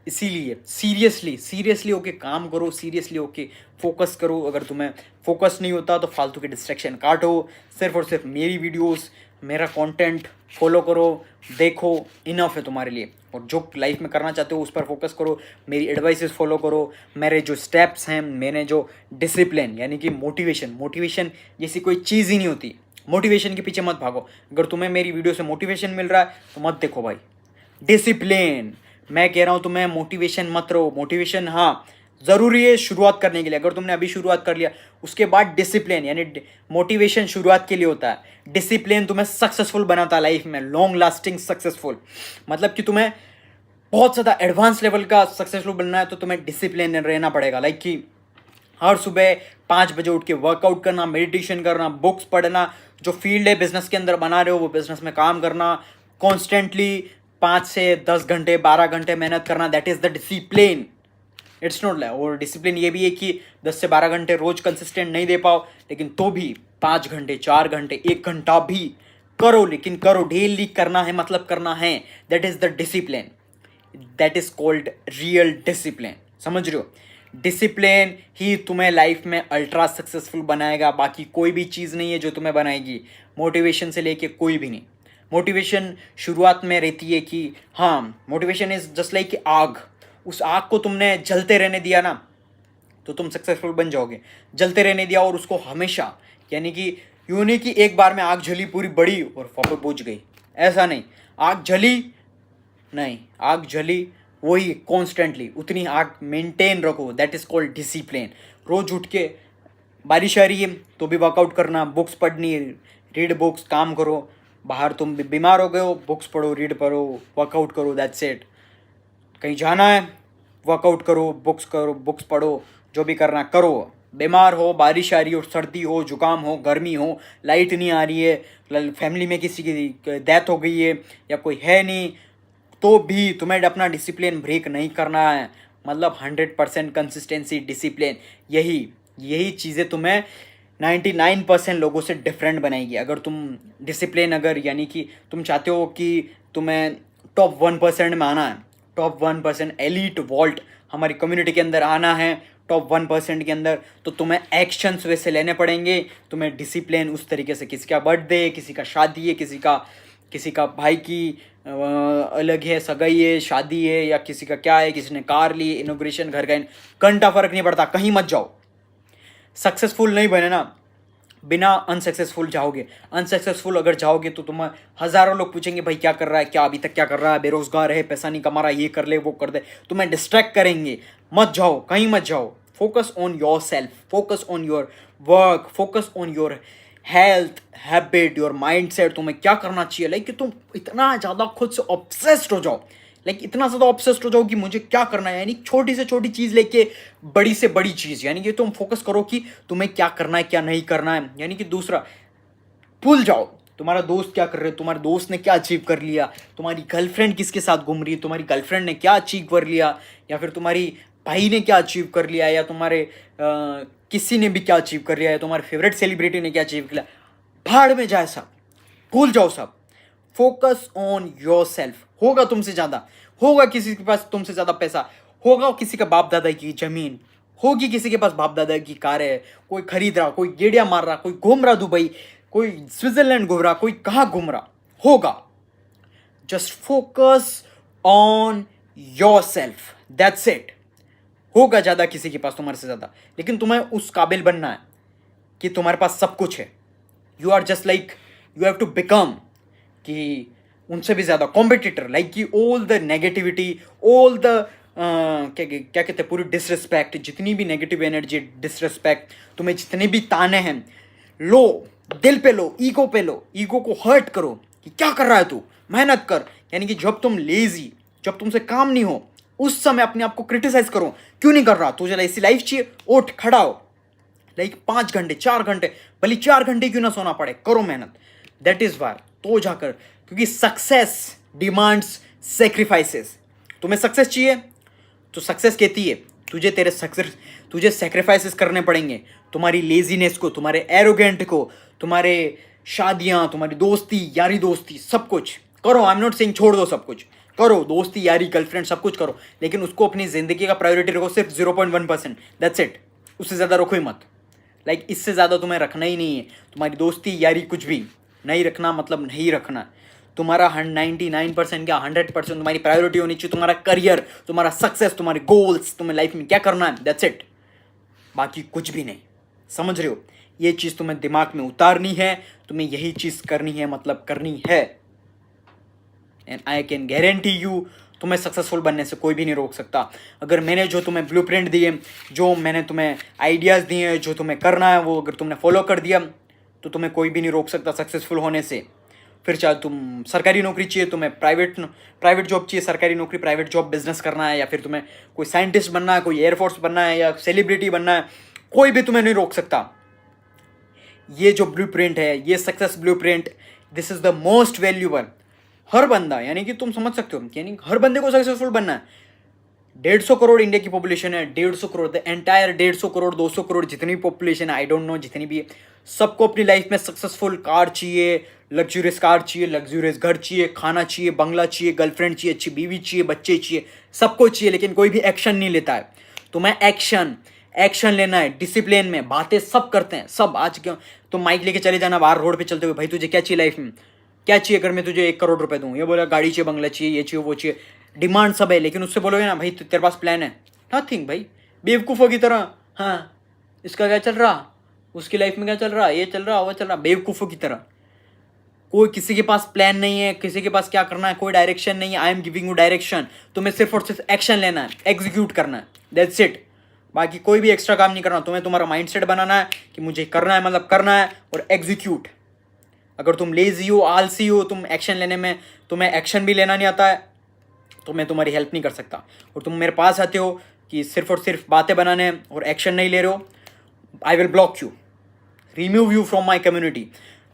इसीलिए सीरियसली होके काम करो, सीरियसली होके फोकस करो। अगर तुम्हें फोकस नहीं होता तो फालतू के डिस्ट्रैक्शन काटो, सिर्फ और सिर्फ मेरी वीडियोस, मेरा कंटेंट फॉलो करो, देखो, इनफ है तुम्हारे लिए। और जो लाइफ में करना चाहते हो उस पर फोकस करो, मेरी एडवाइसेस फॉलो करो, मेरे जो स्टेप्स हैं, मैंने जो डिसिप्लिन यानी कि मोटिवेशन जैसी कोई चीज़ ही नहीं होती। मोटिवेशन के पीछे मत भागो। अगर तुम्हें मेरी वीडियो से मोटिवेशन मिल रहा है तो मत देखो भाई। डिसिप्लिन, मैं कह रहा हूँ तुम्हें मोटिवेशन मत रहो। मोटिवेशन हाँ ज़रूरी है शुरुआत करने के लिए, अगर तुमने अभी शुरुआत कर लिया। उसके बाद डिसिप्लिन, यानी मोटिवेशन शुरुआत के लिए होता है, डिसिप्लिन तुम्हें सक्सेसफुल बनाता है लाइफ में, लॉन्ग लास्टिंग सक्सेसफुल। मतलब कि तुम्हें बहुत ज़्यादा एडवांस लेवल का सक्सेसफुल बनना है तो तुम्हें डिसिप्लिन रहना पड़ेगा। लाइक कि हर सुबह 5 बजे उठ के वर्कआउट करना, मेडिटेशन करना, बुक्स पढ़ना, जो फील्ड है बिजनेस के अंदर बना रहे हो वो बिजनेस में काम करना, कॉन्स्टेंटली 5 से 10 घंटे 12 घंटे मेहनत करना, that is the discipline. It's not like, और डिसिप्लिन ये भी है कि 10 से 12 घंटे रोज कंसिस्टेंट नहीं दे पाओ, लेकिन तो भी 5 घंटे 4 घंटे 1 घंटा भी करो, लेकिन करो, डेली करना है, मतलब करना है। That is the discipline, that is called real discipline. समझ रहे हो? डिसिप्लिन ही तुम्हें लाइफ में अल्ट्रा सक्सेसफुल बनाएगा, बाकी कोई भी चीज़ नहीं है जो तुम्हें बनाएगी। मोटिवेशन से लेके कोई भी नहीं। मोटिवेशन शुरुआत में रहती है कि हाँ, मोटिवेशन इज़ जस्ट लाइक आग। उस आग को तुमने जलते रहने दिया ना तो तुम सक्सेसफुल बन जाओगे। जलते रहने दिया और उसको हमेशा, यानी कि यूँ नहीं कि एक बार में आग जली पूरी बड़ी और वापस बुझ गई, ऐसा नहीं। आग जली नहीं, आग जली वही कॉन्स्टेंटली, उतनी आग मेंटेन रखो, दैट इज़ कॉल्ड डिसिप्लिन। रोज उठ के बारिश आ रही है तो भी वर्कआउट करना, बुक्स पढ़नी, रीड बुक्स, काम करो। बाहर तुम बीमार हो गए हो, बुक्स पढ़ो, रीड पढ़ो, वर्कआउट करो, दैट्स इट। कहीं जाना है वर्कआउट करो, बुक्स पढ़ो, जो भी करना करो। बीमार हो, बारिश आ रही हो, सर्दी हो, जुकाम हो, गर्मी हो, लाइट नहीं आ रही है, फैमिली में किसी की डेथ हो गई है या कोई है नहीं, तो भी तुम्हें अपना डिसिप्लिन ब्रेक नहीं करना है। मतलब 100% कंसिस्टेंसी, डिसिप्लिन, यही चीज़ें तुम्हें 99% लोगों से डिफरेंट बनाएगी। अगर तुम डिसिप्लिन, अगर यानी कि तुम चाहते हो कि तुम्हें टॉप 1% में आना है, टॉप 1% एलीट वॉल्ट हमारी कम्युनिटी के अंदर आना है, टॉप 1% के अंदर, तो तुम्हें एक्शंस वैसे लेने पड़ेंगे। तुम्हें डिसिप्लिन उस तरीके से, किसी का बर्थडे, किसी का शादी है, किसी का भाई की अलग है, सगाई है, शादी है, या किसी का क्या है, किसी ने कार ली, इनोग्रेशन, घर का घंटा फर्क नहीं पड़ता, कहीं मत जाओ। सक्सेसफुल नहीं बने ना, बिना अनसक्सेसफुल जाओगे। अनसक्सेसफुल अगर जाओगे तो तुम्हें हज़ारों लोग पूछेंगे भाई क्या कर रहा है, क्या अभी तक क्या कर रहा है, बेरोजगार है, पैसा नहीं कमा रहा, ये कर ले, वो कर दे, तुम्हें डिस्ट्रैक्ट करेंगे। मत जाओ, कहीं मत जाओ। Focus on your self, focus on your work, focus on your health, habit, your mind set. तुम्हें क्या करना चाहिए, लाइक कि तुम इतना ज़्यादा खुद से ऑब्सेस्ड हो जाओ, लाइक इतना ज़्यादा ऑब्सेस्ड हो जाओ कि मुझे क्या करना है, यानी छोटी से छोटी चीज़ लेके बड़ी से बड़ी चीज़, यानी कि तुम फोकस करो कि तुम्हें क्या करना है, क्या नहीं करना है। यानी कि दूसरा, भूल जाओ तुम्हारा दोस्त क्या कर रहे हो, तुम्हारे दोस्त ने क्या अचीव कर लिया, तुम्हारी गर्लफ्रेंड किसके साथ घूम रही है, तुम्हारी गर्लफ्रेंड ने क्या अचीव कर लिया, या फिर तुम्हारी भाई ने क्या अचीव कर लिया, या तुम्हारे किसी ने भी क्या अचीव कर लिया है, तुम्हारे फेवरेट सेलिब्रिटी ने क्या अचीव किया। भाड़ में जाए सब, भूल जाओ सब। Focus on your self. होगा तुमसे ज़्यादा, होगा किसी के पास तुमसे ज़्यादा पैसा, होगा किसी का बाप दादा की ज़मीन, होगी किसी के पास बाप दादा की कार है, कोई खरीद रहा, कोई गेड़िया मार रहा, कोई घूम रहा दुबई, कोई स्विट्जरलैंड घूम रहा, कोई कहाँ घूम रहा, होगा। Just focus on your self, that's it. होगा ज़्यादा किसी के पास तुम्हारे से ज़्यादा, लेकिन तुम्हें उस काबिल बनना है कि तुम्हारे पास सब कुछ है। You are just like, you have to become कि उनसे भी ज़्यादा कॉम्पिटिटर, लाइक कि all the negativity, all the क्या कहते हैं, पूरी डिसरिस्पेक्ट, जितनी भी नेगेटिव एनर्जी, डिसरिस्पेक्ट, तुम्हें जितने भी ताने हैं, लो, दिल पे लो, ईगो पे लो, ईगो को हर्ट करो कि क्या कर रहा है तू, मेहनत कर। यानी कि जब तुम लेजी, जब तुमसे काम नहीं हो, उस समय अपने आप को क्रिटिसाइज करो, क्यों नहीं कर रहा, तुझे ऐसी लाइफ चाहिए, उठ खड़ा हो, लाइक 5 घंटे 4 घंटे, भले 4 घंटे क्यों ना सोना पड़े, करो मेहनत। दैट इज वार, तो जाकर, क्योंकि सक्सेस डिमांड्स सेक्रीफाइसेस। तुम्हें सक्सेस चाहिए तो सक्सेस कहती है तुझे सेक्रीफाइसेस करने पड़ेंगे, तुम्हारी लेजीनेस को, तुम्हारे एरोगेंट को, तुम्हारे शादियां, तुम्हारी दोस्ती यारी दोस्ती, सब कुछ करो। आई एम नॉट सेइंग छोड़ दो, सब कुछ करो, दोस्ती यारी गर्लफ्रेंड सब कुछ करो, लेकिन उसको अपनी जिंदगी का प्रायोरिटी रखो सिर्फ 0.1%, दैट्स इट। उससे ज़्यादा रखो ही मत, लाइक इससे ज़्यादा तुम्हें रखना ही नहीं है। तुम्हारी दोस्ती यारी कुछ भी नहीं रखना, मतलब नहीं रखना। तुम्हारा 99% क्या 100% तुम्हारी प्रायोरिटी होनी चाहिए, तुम्हारा करियर, तुम्हारा सक्सेस, तुम्हारे गोल्स, तुम्हें लाइफ में क्या करना है, दैट्स इट, बाकी कुछ भी नहीं। समझ रहे हो? ये चीज़ तुम्हें दिमाग में उतारनी है, तुम्हें यही चीज़ करनी है, मतलब करनी है। And I can guarantee you, तुम्हें सक्सेसफुल बनने से कोई भी नहीं रोक सकता। अगर मैंने जो तुम्हें ब्लूप्रिंट दिए, जो मैंने तुम्हें आइडियाज़ दिए, जो तुम्हें करना है, वो अगर तुमने फॉलो कर दिया तो तुम्हें कोई भी नहीं रोक सकता सक्सेसफुल होने से। फिर चाहे तुम सरकारी नौकरी चाहिए, तुम्हें प्राइवेट जॉब चाहिए, सरकारी नौकरी, प्राइवेट जॉब, बिजनेस करना है, या फिर तुम्हें कोई साइंटिस्ट बनना है, कोई एयरफोर्स बनना है, या सेलिब्रिटी बनना है, कोई भी तुम्हें नहीं रोक सकता। ये जो ब्लूप्रिंट है, ये success blueprint, this is the most valuable. हर बंदा, यानी कि तुम समझ सकते हो, यानी हर बंदे को सक्सेसफुल बनना है। 150 करोड़ इंडिया की पॉपुलेशन है, 150 करोड़, द एंटायर 150 करोड़ 200 करोड़ जितनी भी पॉपुलेशन है, आई डोंट नो, जितनी भी है, सबको अपनी लाइफ में सक्सेसफुल कार चाहिए, लग्जूरियस कार चाहिए, लग्जूरियस घर चाहिए, खाना चाहिए, बंगला चाहिए, गर्लफ्रेंड चाहिए, अच्छी बीवी चाहिए, बच्चे चाहिए, सबको चाहिए, लेकिन कोई भी एक्शन नहीं लेता है। तुम्हें एक्शन लेना है, डिसिप्लिन में। बातें सब करते हैं, सब। आज क्यों तुम माइक लेके चले जाना बाहर रोड पे चलते हुए, भाई तुझे क्या चाहिए लाइफ में, क्या चाहिए, अगर मैं तुझे 1 करोड़ रुपए दूँ, ये बोला गाड़ी चाहिए, बंगला चाहिए, ये चाहिए, वो चाहिए, डिमांड सब है, लेकिन उससे बोलोगे ना भाई तेरे पास प्लान है, नथिंग भाई, बेवकूफ़ों की तरह। हाँ, इसका क्या चल रहा, उसकी लाइफ में क्या चल रहा, ये चल रहा, वो चल रहा, बेवकूफ़ों की तरह। कोई किसी के पास प्लान नहीं है, किसी के पास क्या करना है, कोई डायरेक्शन नहीं है। I am giving you direction, तुम्हें सिर्फ और सिर्फ एक्शन लेना है, एग्जीक्यूट करना है, दैट्स इट। बाकी कोई भी एक्स्ट्रा काम नहीं करना, तुम्हें तुम्हारा माइंडसेट बनाना है कि मुझे करना है, मतलब करना है, और एग्जीक्यूट। अगर तुम लेजी हो, आलसी हो, तुम एक्शन लेने में, तुम्हें एक्शन भी लेना नहीं आता है, तो मैं तुम्हारी हेल्प नहीं कर सकता। और तुम मेरे पास आते हो कि सिर्फ और सिर्फ बातें बनाने और एक्शन नहीं ले रहे हो, I will block you, remove you from my community.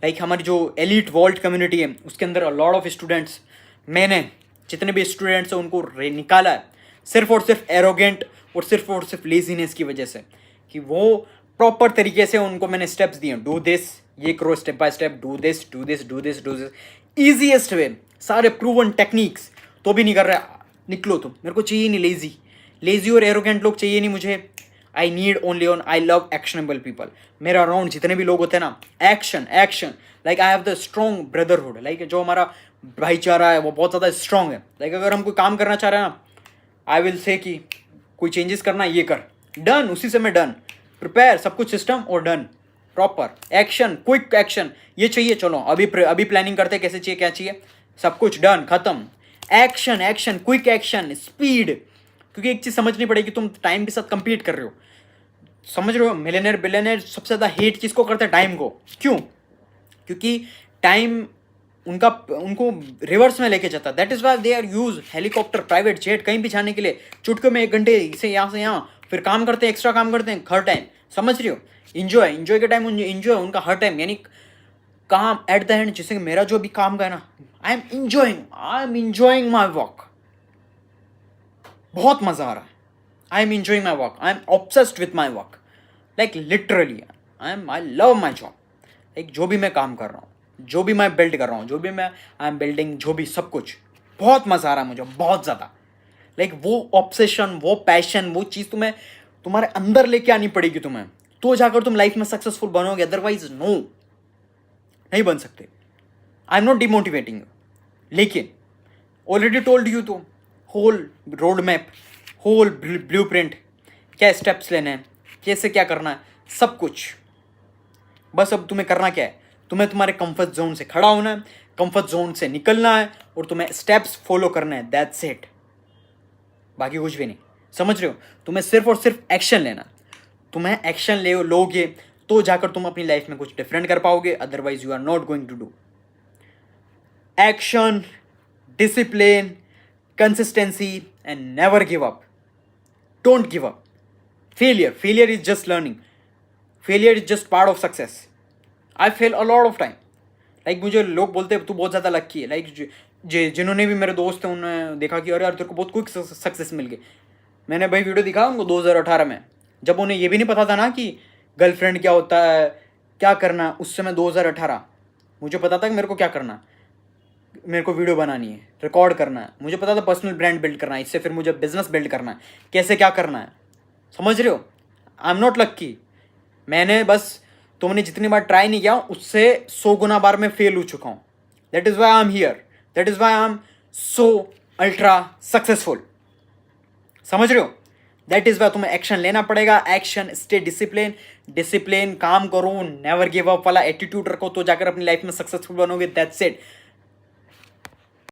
Like हमारी जो एलिट वॉल्ट कम्युनिटी है, उसके अंदर अ लॉट ऑफ स्टूडेंट्स, मैंने जितने भी स्टूडेंट्स हैं उनको निकाला है, सिर्फ और सिर्फ एरोगेंट और सिर्फ लेजीनेस की वजह से, कि वो प्रॉपर तरीके से उनको मैंने स्टेप्स दिए, डू दिस, ये करो step by step, do this do this do this do this, easiest वे, सारे प्रूवन टेक्निक्स, तो भी नहीं कर रहा, निकलो तुम। मेरे को चाहिए नहीं लेजी और एरोगेंट लोग चाहिए नहीं मुझे। I need only on, I love actionable people. मेरा अराउंड जितने भी लोग होते हैं ना, action, like I have the strong brotherhood, like जो हमारा भाईचारा है वो बहुत ज़्यादा स्ट्रॉन्ग है। लाइक अगर हम कोई काम करना चाह रहे हैं ना, आई विल से कि कोई चेंजेस करना, ये कर, डन, उसी से मैं डन, प्रिपेयर, सब कुछ सिस्टम और done, proper action, quick action, ये चाहिए, चलो अभी प्लानिंग करते हैं, कैसे चाहिए, क्या चाहिए, सब कुछ डन, खत्म। Action, quick action, speed. क्योंकि एक चीज़ समझनी पड़ेगी, तुम टाइम के साथ कंपीट कर रहे हो, समझ रहे हो? मिलियनेयर बिलियनेयर सबसे ज़्यादा हेट किसको करते हैं? टाइम को। क्यों? क्योंकि टाइम उनको रिवर्स में लेके जाता है। That is why they are use helicopter, private jet, कहीं भी जाने के लिए चुटकी में 1 घंटे से यहाँ, फिर काम करते हैं, एक्स्ट्रा काम करते हैं हर टाइम, समझ रही हो? इंजॉय के टाइम इंजॉय उनका हर टाइम, यानी काम एट द एंड। जैसे मेरा जो भी काम का है ना, I am enjoying my work, बहुत मज़ा आ रहा है। I am enjoying my work, I am obsessed with my work, like literally I love my job. Like जो भी मैं काम कर रहा हूँ, जो भी मैं बिल्ड कर रहा हूँ, जो भी मैं आई एम बिल्डिंग, जो भी सब कुछ, बहुत मज़ा आ रहा है मुझे, बहुत ज़्यादा। लाइक वो ऑब्सेशन, वो पैशन, वो चीज़ तुम्हारे अंदर लेके आनी पड़ेगी तुम्हें, तो जाकर तुम लाइफ में सक्सेसफुल बनोगे, अदरवाइज नो, नहीं बन सकते। आई एम नॉट डिमोटिवेटिंग, लेकिन ऑलरेडी टोल्ड यू, तो whole road map, whole blueprint, क्या स्टेप्स लेने हैं, कैसे क्या करना है, सब कुछ। बस अब तुम्हें करना क्या है, तुम्हें तुम्हारे कंफर्ट जोन से खड़ा होना है, कंफर्ट जोन से निकलना है, और तुम्हें स्टेप्स फॉलो करना है, दैट्स इट, बाकी कुछ भी नहीं। समझ रहे हो? तुम्हें सिर्फ और सिर्फ एक्शन लेना। तुम्हें एक्शन लोगे तो जाकर तुम अपनी लाइफ में कुछ डिफरेंट कर पाओगे, otherwise you are not going to do. Action, discipline, consistency and never give up. Don't give up. Failure is just learning. Failure is just part of success. I fail a lot of time. Like मुझे लोग बोलते हैं तू बहुत ज़्यादा लक्की है. Like जिन्होंने भी मेरे दोस्त हैं उन्होंने देखा कि अरे यार तेरे को बहुत क्विक सक्सेस मिल गई. मैंने भाई वीडियो दिखा उनको 2018 में, जब उन्हें ये भी नहीं पता था ना कि गर्लफ्रेंड क्या होता है, क्या करना है. उससे मैं 2018 मुझे पता था कि मेरे को क्या करना है. मेरे को वीडियो बनानी है, रिकॉर्ड करना है. मुझे पता था पर्सनल ब्रांड बिल्ड करना है, इससे फिर मुझे बिजनेस बिल्ड करना है, कैसे क्या करना है. समझ रहे हो. आई एम नॉट लक्की. मैंने बस तुमने जितनी बार ट्राई नहीं किया उससे 100 गुना बार मैं फेल हो चुका हूँ. That is Y I am here. That is Y I am so ultra successful. समझ रहे हो. दैट इज़ वाई तुम्हें एक्शन लेना पड़ेगा. Action, stay discipline. डिसिप्लिन, काम करो, नेवर गिव अप वाला एटीट्यूड रखो, तो जाकर अपनी लाइफ में सक्सेसफुल बनोगे. That's it.